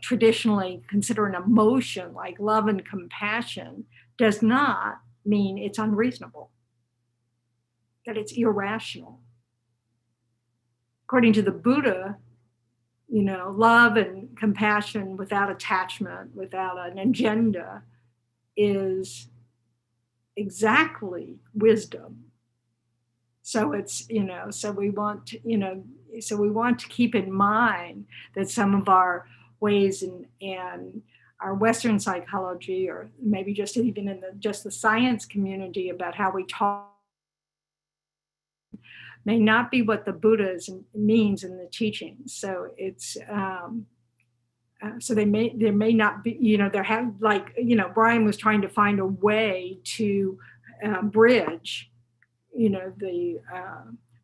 traditionally consider an emotion like love and compassion does not mean it's unreasonable, that it's irrational. According to the Buddha, love and compassion without attachment, without an agenda, is exactly wisdom. So it's, so we want to keep in mind that some of our ways and our Western psychology, or maybe just even in the science community about how we talk, may not be what the Buddha means in the teachings. So it's so there may not be, Brian was trying to find a way to bridge, the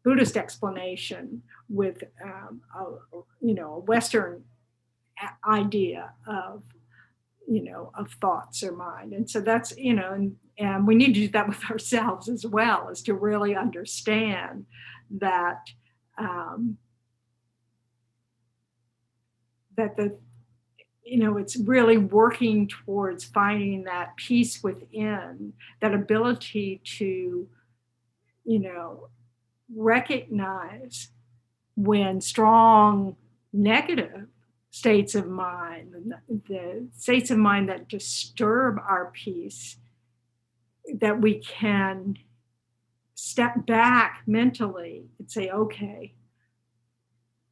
Buddhist explanation with a Western idea of thoughts or mind. And so that's, and we need to do that with ourselves as well, is to really understand that it's really working towards finding that peace within, that ability to, recognize when strong negative states of mind, the states of mind that disturb our peace, that we can step back mentally and say, okay,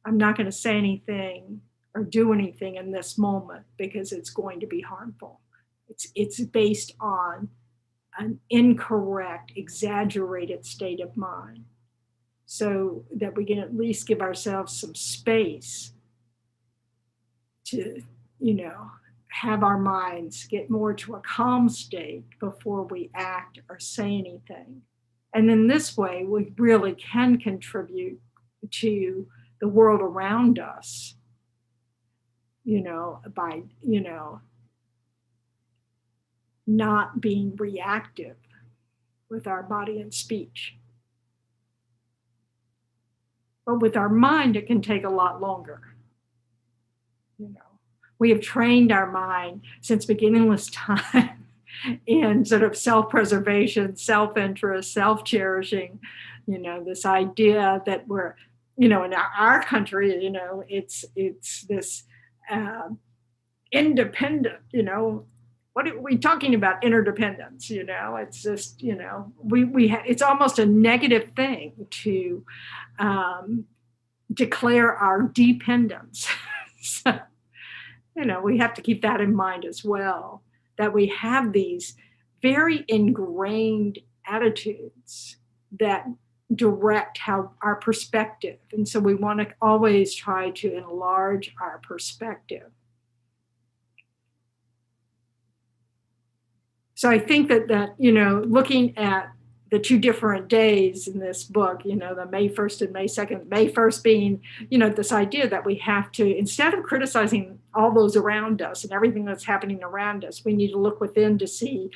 I'm not going to say anything or do anything in this moment because it's going to be harmful. It's based on an incorrect, exaggerated state of mind, so that we can at least give ourselves some space to, have our minds get more to a calm state before we act or say anything. And in this way, we really can contribute to the world around us, by, not being reactive with our body and speech. But with our mind, it can take a lot longer. We have trained our mind since beginningless time in sort of self-preservation, self-interest, self-cherishing, this idea that we're, in our country, it's this independent, what are we talking about interdependence? It's just, it's almost a negative thing to declare our dependence. So, we have to keep that in mind as well, that we have these very ingrained attitudes that direct how our perspective. And so we want to always try to enlarge our perspective. So I think that looking at the two different days in this book, the May 1st and May 2nd, May 1st being, this idea that we have to, instead of criticizing all those around us and everything that's happening around us, we need to look within to see,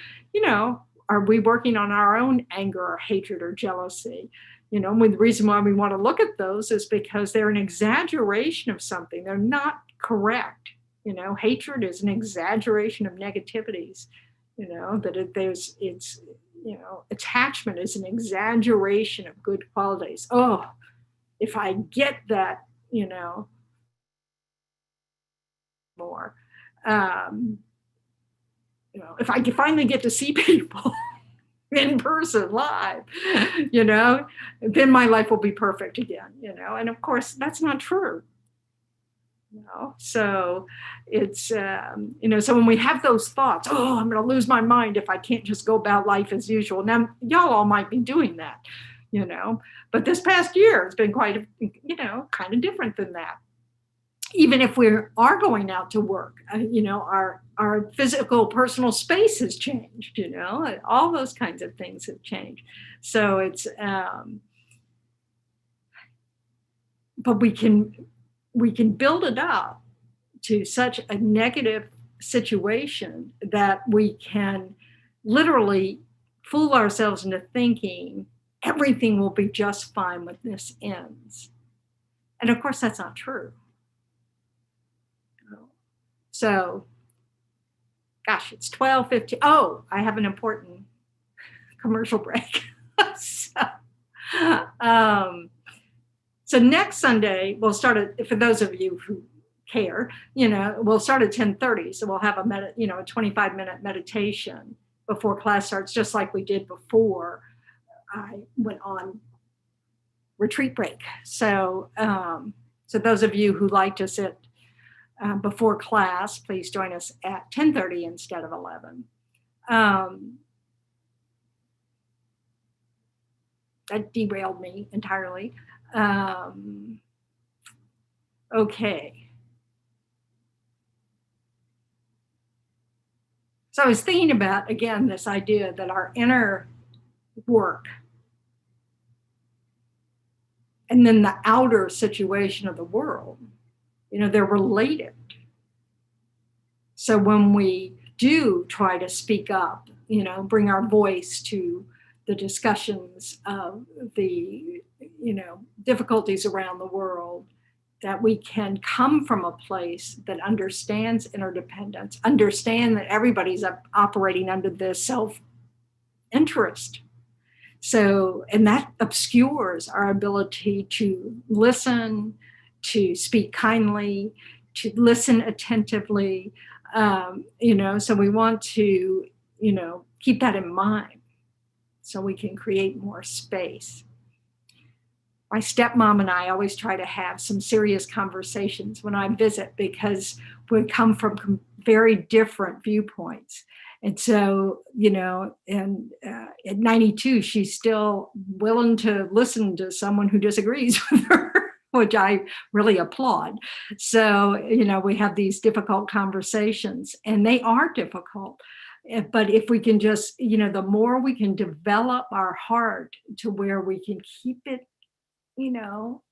are we working on our own anger or hatred or jealousy? The reason why we want to look at those is because they're an exaggeration of something. They're not correct. Hatred is an exaggeration of negativities. Attachment is an exaggeration of good qualities. Oh, if I get that, more, if I can finally get to see people in person live, then my life will be perfect again, and of course that's not true. So it's, so when we have those thoughts, oh, I'm going to lose my mind if I can't just go about life as usual. Now, y'all all might be doing that, but this past year has been quite, kind of different than that. Even if we are going out to work, our physical personal space has changed, all those kinds of things have changed. So it's, but we can build it up to such a negative situation that we can literally fool ourselves into thinking everything will be just fine when this ends. And of course, that's not true. So, gosh, it's 12:50. Oh, I have an important commercial break. So next Sunday, we'll start at, for those of you who care, we'll start at 10:30. So we'll have a 25-minute meditation before class starts, just like we did before I went on retreat break. So, so those of you who like to sit before class, please join us at 10:30 instead of 11. That derailed me entirely. Okay. So I was thinking about, again, this idea that our inner work and then the outer situation of the world, they're related. So when we do try to speak up, bring our voice to the discussions of the, difficulties around the world, that we can come from a place that understands interdependence, understand that everybody's operating under this self-interest. So, and that obscures our ability to listen, to speak kindly, to listen attentively, so we want to, keep that in mind so we can create more space. My stepmom and I always try to have some serious conversations when I visit because we come from very different viewpoints. And so, at 92, she's still willing to listen to someone who disagrees with her, which I really applaud. So, we have these difficult conversations, and they are difficult. But if we can just, the more we can develop our heart to where we can keep it,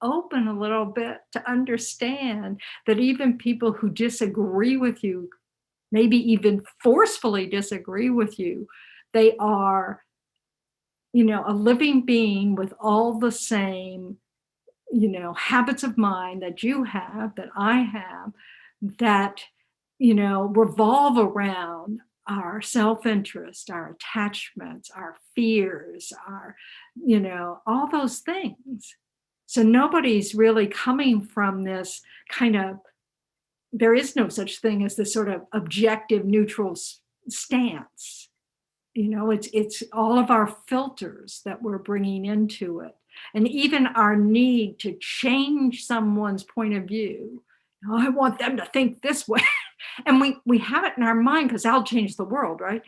open a little bit to understand that even people who disagree with you, maybe even forcefully disagree with you, they are, a living being with all the same, habits of mind that you have, that I have, that, revolve around our self-interest, our attachments, our fears, our, all those things. So nobody's really coming from this kind of, there is no such thing as this sort of objective neutral stance. It's all of our filters that we're bringing into it. And even our need to change someone's point of view. I want them to think this way. And we have it in our mind because I'll change the world, right?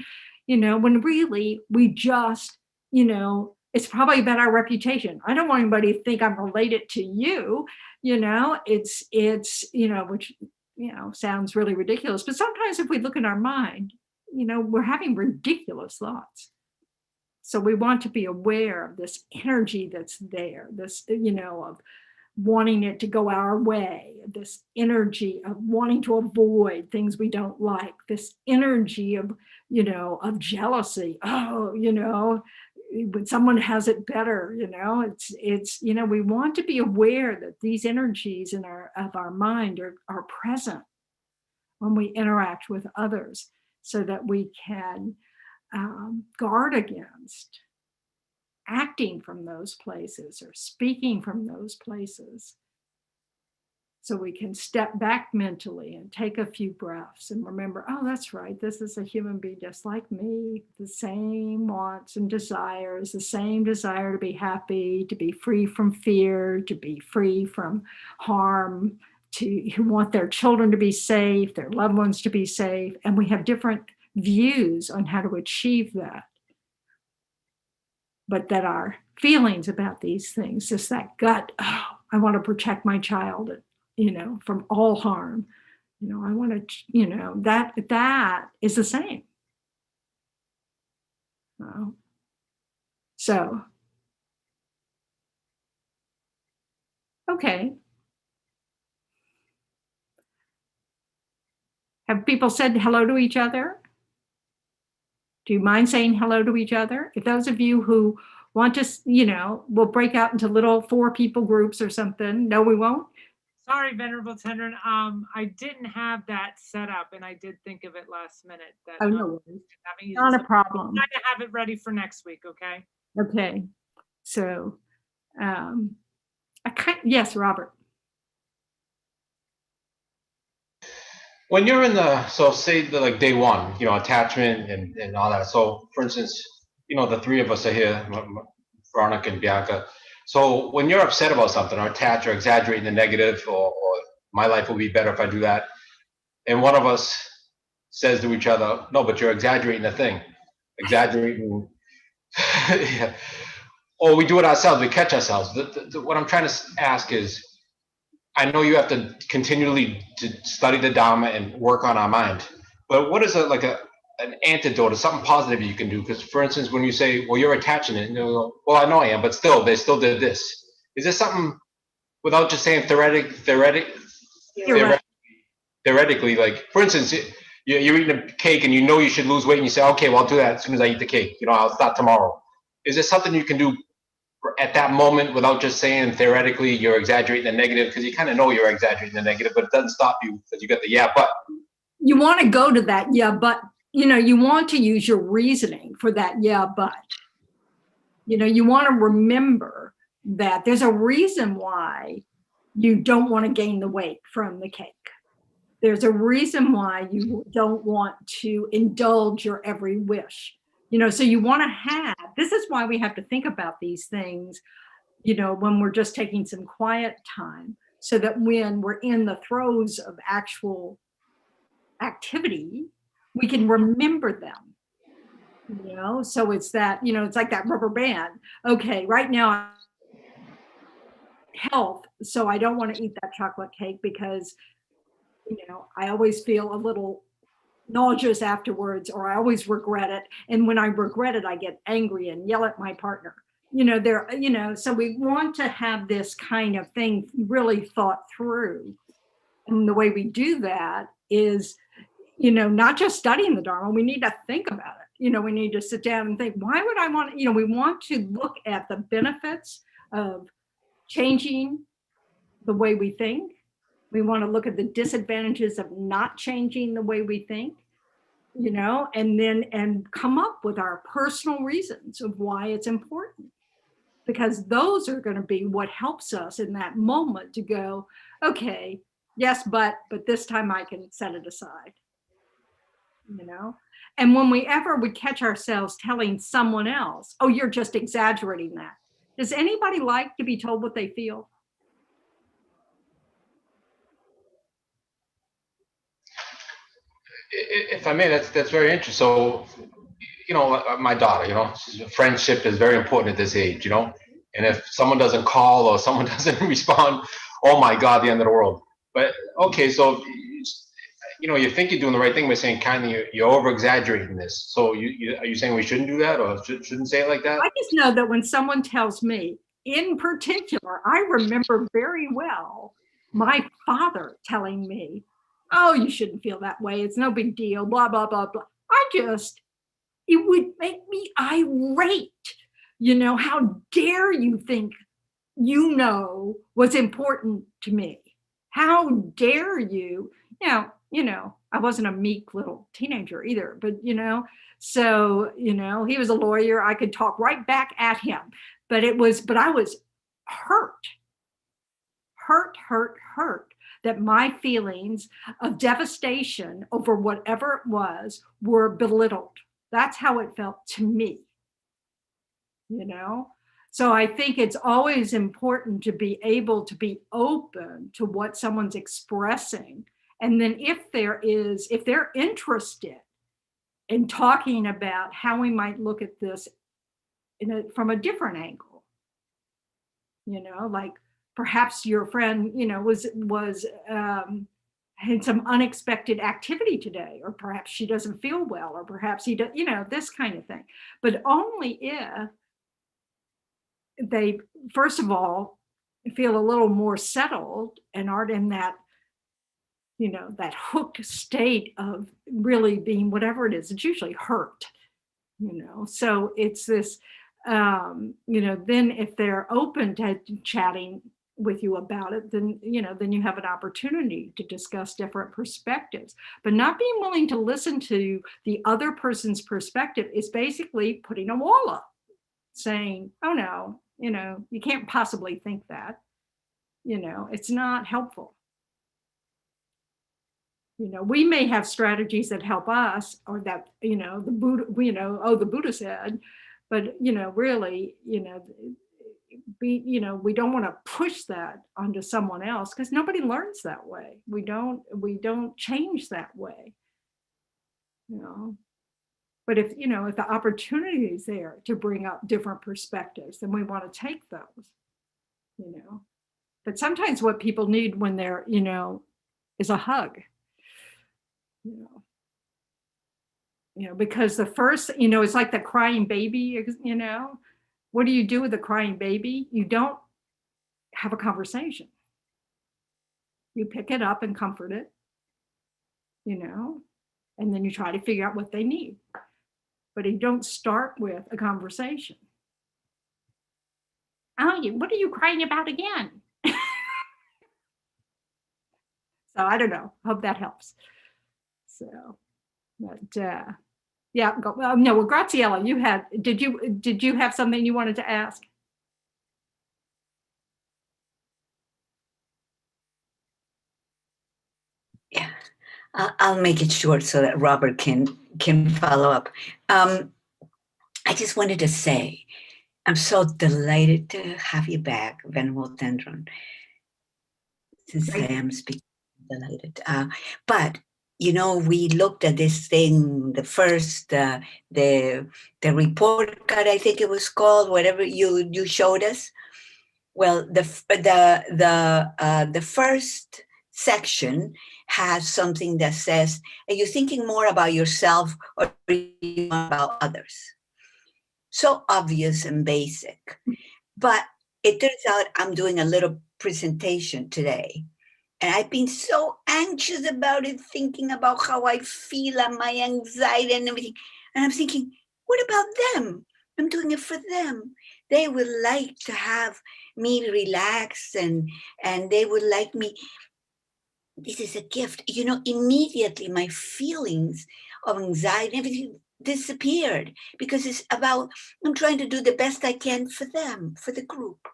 When really we just, it's probably about our reputation. I don't want anybody to think I'm related to you. It's, which, sounds really ridiculous. But sometimes if we look in our mind, we're having ridiculous thoughts. So we want to be aware of this energy that's there, this, of wanting it to go our way, this energy of wanting to avoid things we don't like, this energy of, of jealousy. Oh, when someone has it better, it's, we want to be aware that these energies of our mind are present when we interact with others so that we can guard against acting from those places or speaking from those places. So we can step back mentally and take a few breaths and remember, oh, that's right, this is a human being just like me, the same wants and desires, the same desire to be happy, to be free from fear, to be free from harm, who want their children to be safe, their loved ones to be safe, and we have different views on how to achieve that. But that our feelings about these things, just that gut, oh, I want to protect my child, from all harm. I want to, that is the same. So, okay. Have people said hello to each other? Do you mind saying hello to each other? If those of you who want to, we'll break out into little 4 people groups or something. No, we won't. Sorry, Venerable Tenor. I didn't have that set up, and I did think of it last minute. That Oh, no worries. Not a problem. I'm trying to have it ready for next week. Okay. Okay. So, yes, Robert. When you're in so say like day one, attachment and all that. So for instance, the 3 of us are here, Veronica and Bianca. So when you're upset about something or attached or exaggerating the negative or my life will be better if I do that, and one of us says to each other, no, but you're exaggerating the thing. Exaggerating. Yeah. Or we do it ourselves, we catch ourselves. What I'm trying to ask is, I know you have to continually to study the Dharma and work on our mind, but what is an antidote or something positive you can do? Because for instance, when you say, well, you're attaching it, and you go, well, I know I am, but still, they still did this. Is there something, without just saying theoretically, like, for instance, you're eating a cake and you should lose weight and you say, okay, well, I'll do that as soon as I eat the cake. I'll start tomorrow. Is there something you can do at that moment without just saying theoretically you're exaggerating the negative, because you kind of know you're exaggerating the negative, but it doesn't stop you because you got the yeah, but. You want to go to that yeah, but, you want to use your reasoning for that yeah, but. You want to remember that there's a reason why you don't want to gain the weight from the cake. There's a reason why you don't want to indulge your every wish. So you want to this is why we have to think about these things, when we're just taking some quiet time, so that when we're in the throes of actual activity, we can remember them. So it's that, it's like that rubber band. Okay, right now, health. So I don't want to eat that chocolate cake because, I always feel a little nauseous afterwards, or I always regret it. And when I regret it, I get angry and yell at my partner. So we want to have this kind of thing really thought through. And the way we do that is, not just studying the Dharma, we need to think about it. We need to sit down and think, why would I want, we want to look at the benefits of changing the way we think. We want to look at the disadvantages of not changing the way we think, and come up with our personal reasons of why it's important. Because those are going to be what helps us in that moment to go, okay, yes, but this time I can set it aside. And when we catch ourselves telling someone else, oh, you're just exaggerating that. Does anybody like to be told what they feel? If I may, that's very interesting. So, my daughter, friendship is very important at this age, and if someone doesn't call or someone doesn't respond, oh my God, the end of the world. But okay, so you think you're doing the right thing by saying kindly you're over exaggerating this. So are you saying we shouldn't do that, or shouldn't say it like that? I just know that when someone tells me, in particular, I remember very well my father telling me, oh, you shouldn't feel that way. It's no big deal, blah, blah, blah, blah. It would make me irate. How dare you think what's important to me? How dare you? I wasn't a meek little teenager either, but so he was a lawyer. I could talk right back at him, but I was hurt that my feelings of devastation over whatever it was were belittled. That's how it felt to me. So I think it's always important to be able to be open to what someone's expressing. And then if they're interested in talking about how we might look at this from a different angle, like perhaps your friend, had some unexpected activity today, or perhaps she doesn't feel well, or perhaps he does, this kind of thing. But only if they, first of all, feel a little more settled and aren't in that, that hooked state of really being whatever it is. It's usually hurt, So it's this, then if they're open to chatting with you about it, then you have an opportunity to discuss different perspectives. But not being willing to listen to the other person's perspective is basically putting a wall up, saying, oh no, you can't possibly think that. It's not helpful. We may have strategies that help us, or that the Buddha, the Buddha said, but really, we don't want to push that onto someone else, because nobody learns that way. We don't change that way. But if the opportunity is there to bring up different perspectives, then we want to take those. But sometimes what people need when they're is a hug. Because the first, it's like the crying baby, what do you do with a crying baby? You don't have a conversation. You pick it up and comfort it, and then you try to figure out what they need. But you don't start with a conversation. Oh, what are you crying about again? So I don't know. Hope that helps. So, but yeah. No, well, Graciela, did you have something you wanted to ask? Yeah, I'll make it short so that Robert can follow up. I just wanted to say, I'm so delighted to have you back, Venerable Dendron. Since I am speaking, delighted. But we looked at this thing, the first, the report card, I think it was called, whatever you showed us. Well, the first section has something that says, are you thinking more about yourself or about others? So obvious and basic. But it turns out I'm doing a little presentation today. And I've been so anxious about it, thinking about how I feel and my anxiety and everything. And I'm thinking, what about them? I'm doing it for them. They would like to have me relax, and they would like me. This is a gift. Immediately my feelings of anxiety and everything disappeared, because it's about, I'm trying to do the best I can for them, for the group.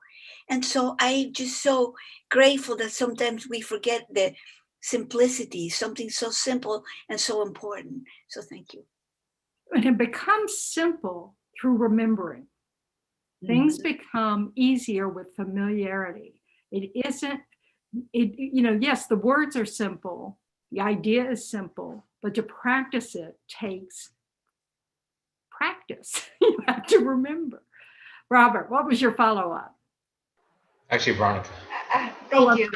And so I'm just so grateful that sometimes we forget the simplicity, something so simple and so important. So thank you. And it becomes simple through remembering. Things become easier with familiarity. It isn't, yes, the words are simple, the idea is simple, but to practice it takes practice. You have to remember. Robert, what was your follow-up? Actually, Veronica. Thank you.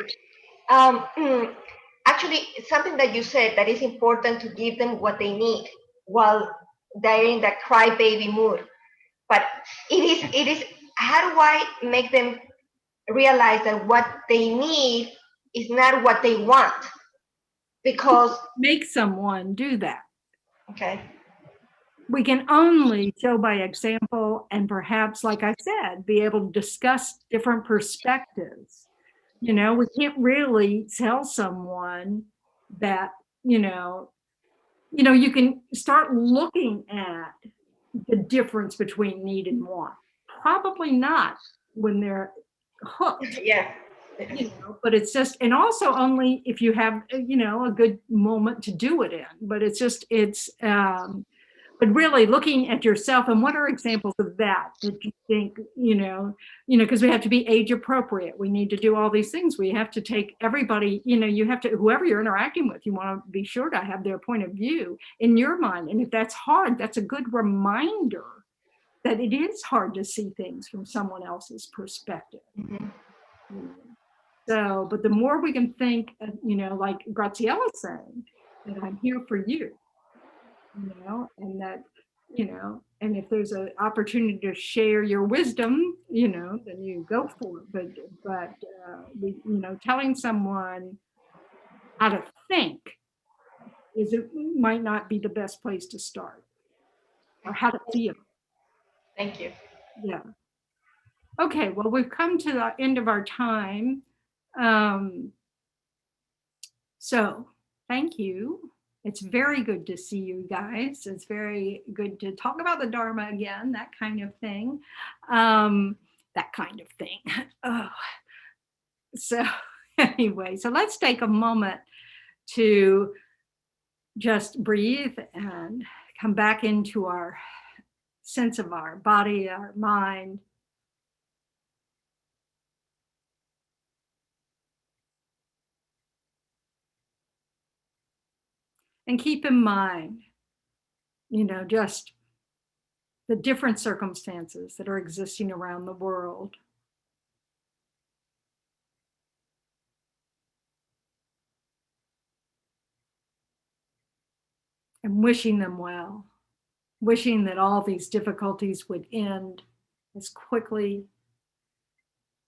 Actually, something that you said, that is important to give them what they need while they're in that crybaby mood. But it is, how do I make them realize that what they need is not what they want? Because make someone do that. Okay. We can only show by example, and perhaps, like I said, be able to discuss different perspectives. We can't really tell someone that, you can start looking at the difference between need and want. Probably not when they're hooked. Yeah. But it's just, and also only if you have, a good moment to do it in. But it's just, But really looking at yourself, and what are examples of that that you think, because we have to be age appropriate. We need to do all these things. We have to take everybody, you have to, whoever you're interacting with, you want to be sure to have their point of view in your mind. And if that's hard, that's a good reminder that it is hard to see things from someone else's perspective. So, but the more we can think, like Graciela's saying, that I'm here for you, and that, and if there's an opportunity to share your wisdom, then you go for it. But telling someone how to think might not be the best place to start, or how to feel. Thank you. Yeah. Okay, well, we've come to the end of our time. So thank you. It's very good to see you guys. It's very good to talk about the Dharma again, that kind of thing. Oh. So anyway, so let's take a moment to just breathe and come back into our sense of our body, our mind. And keep in mind, just the different circumstances that are existing around the world. And wishing them well, wishing that all these difficulties would end as quickly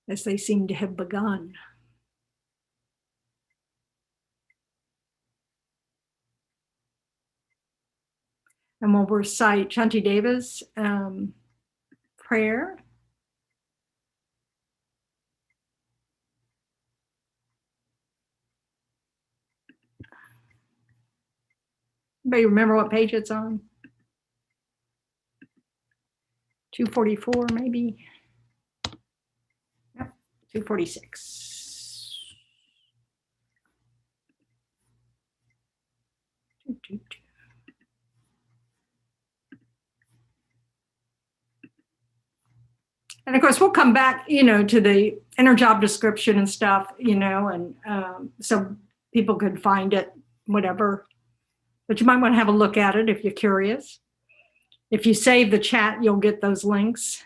as they seem to have begun. And we'll recite Shanti Deva's prayer. Anybody remember what page it's on? 244, maybe. Yep, 246. And of course, we'll come back, to the inner job description and stuff, and so people could find it, whatever. But you might want to have a look at it if you're curious. If you save the chat, you'll get those links.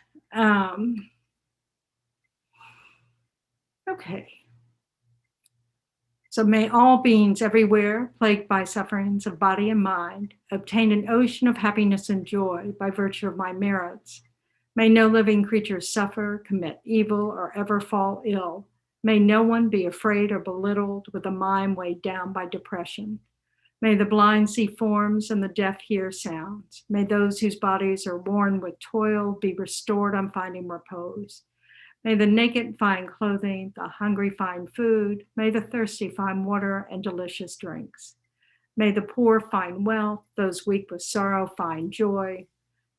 Okay. So may all beings everywhere plagued by sufferings of body and mind obtain an ocean of happiness and joy by virtue of my merits. May no living creature suffer, commit evil, or ever fall ill. May no one be afraid or belittled with a mind weighed down by depression. May the blind see forms and the deaf hear sounds. May those whose bodies are worn with toil be restored on finding repose. May the naked find clothing, the hungry find food. May the thirsty find water and delicious drinks. May the poor find wealth, those weak with sorrow find joy.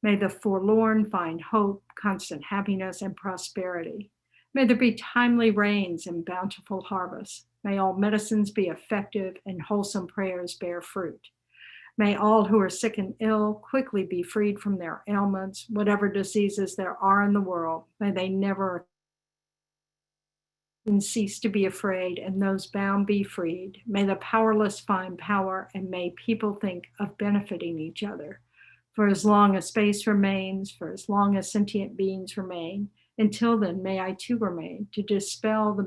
May the forlorn find hope, constant happiness, and prosperity. May there be timely rains and bountiful harvests. May all medicines be effective and wholesome prayers bear fruit. May all who are sick and ill quickly be freed from their ailments, whatever diseases there are in the world. May they never cease to be afraid, and those bound be freed. May the powerless find power, and may people think of benefiting each other. For as long as space remains, for as long as sentient beings remain, until then, may I too remain to dispel the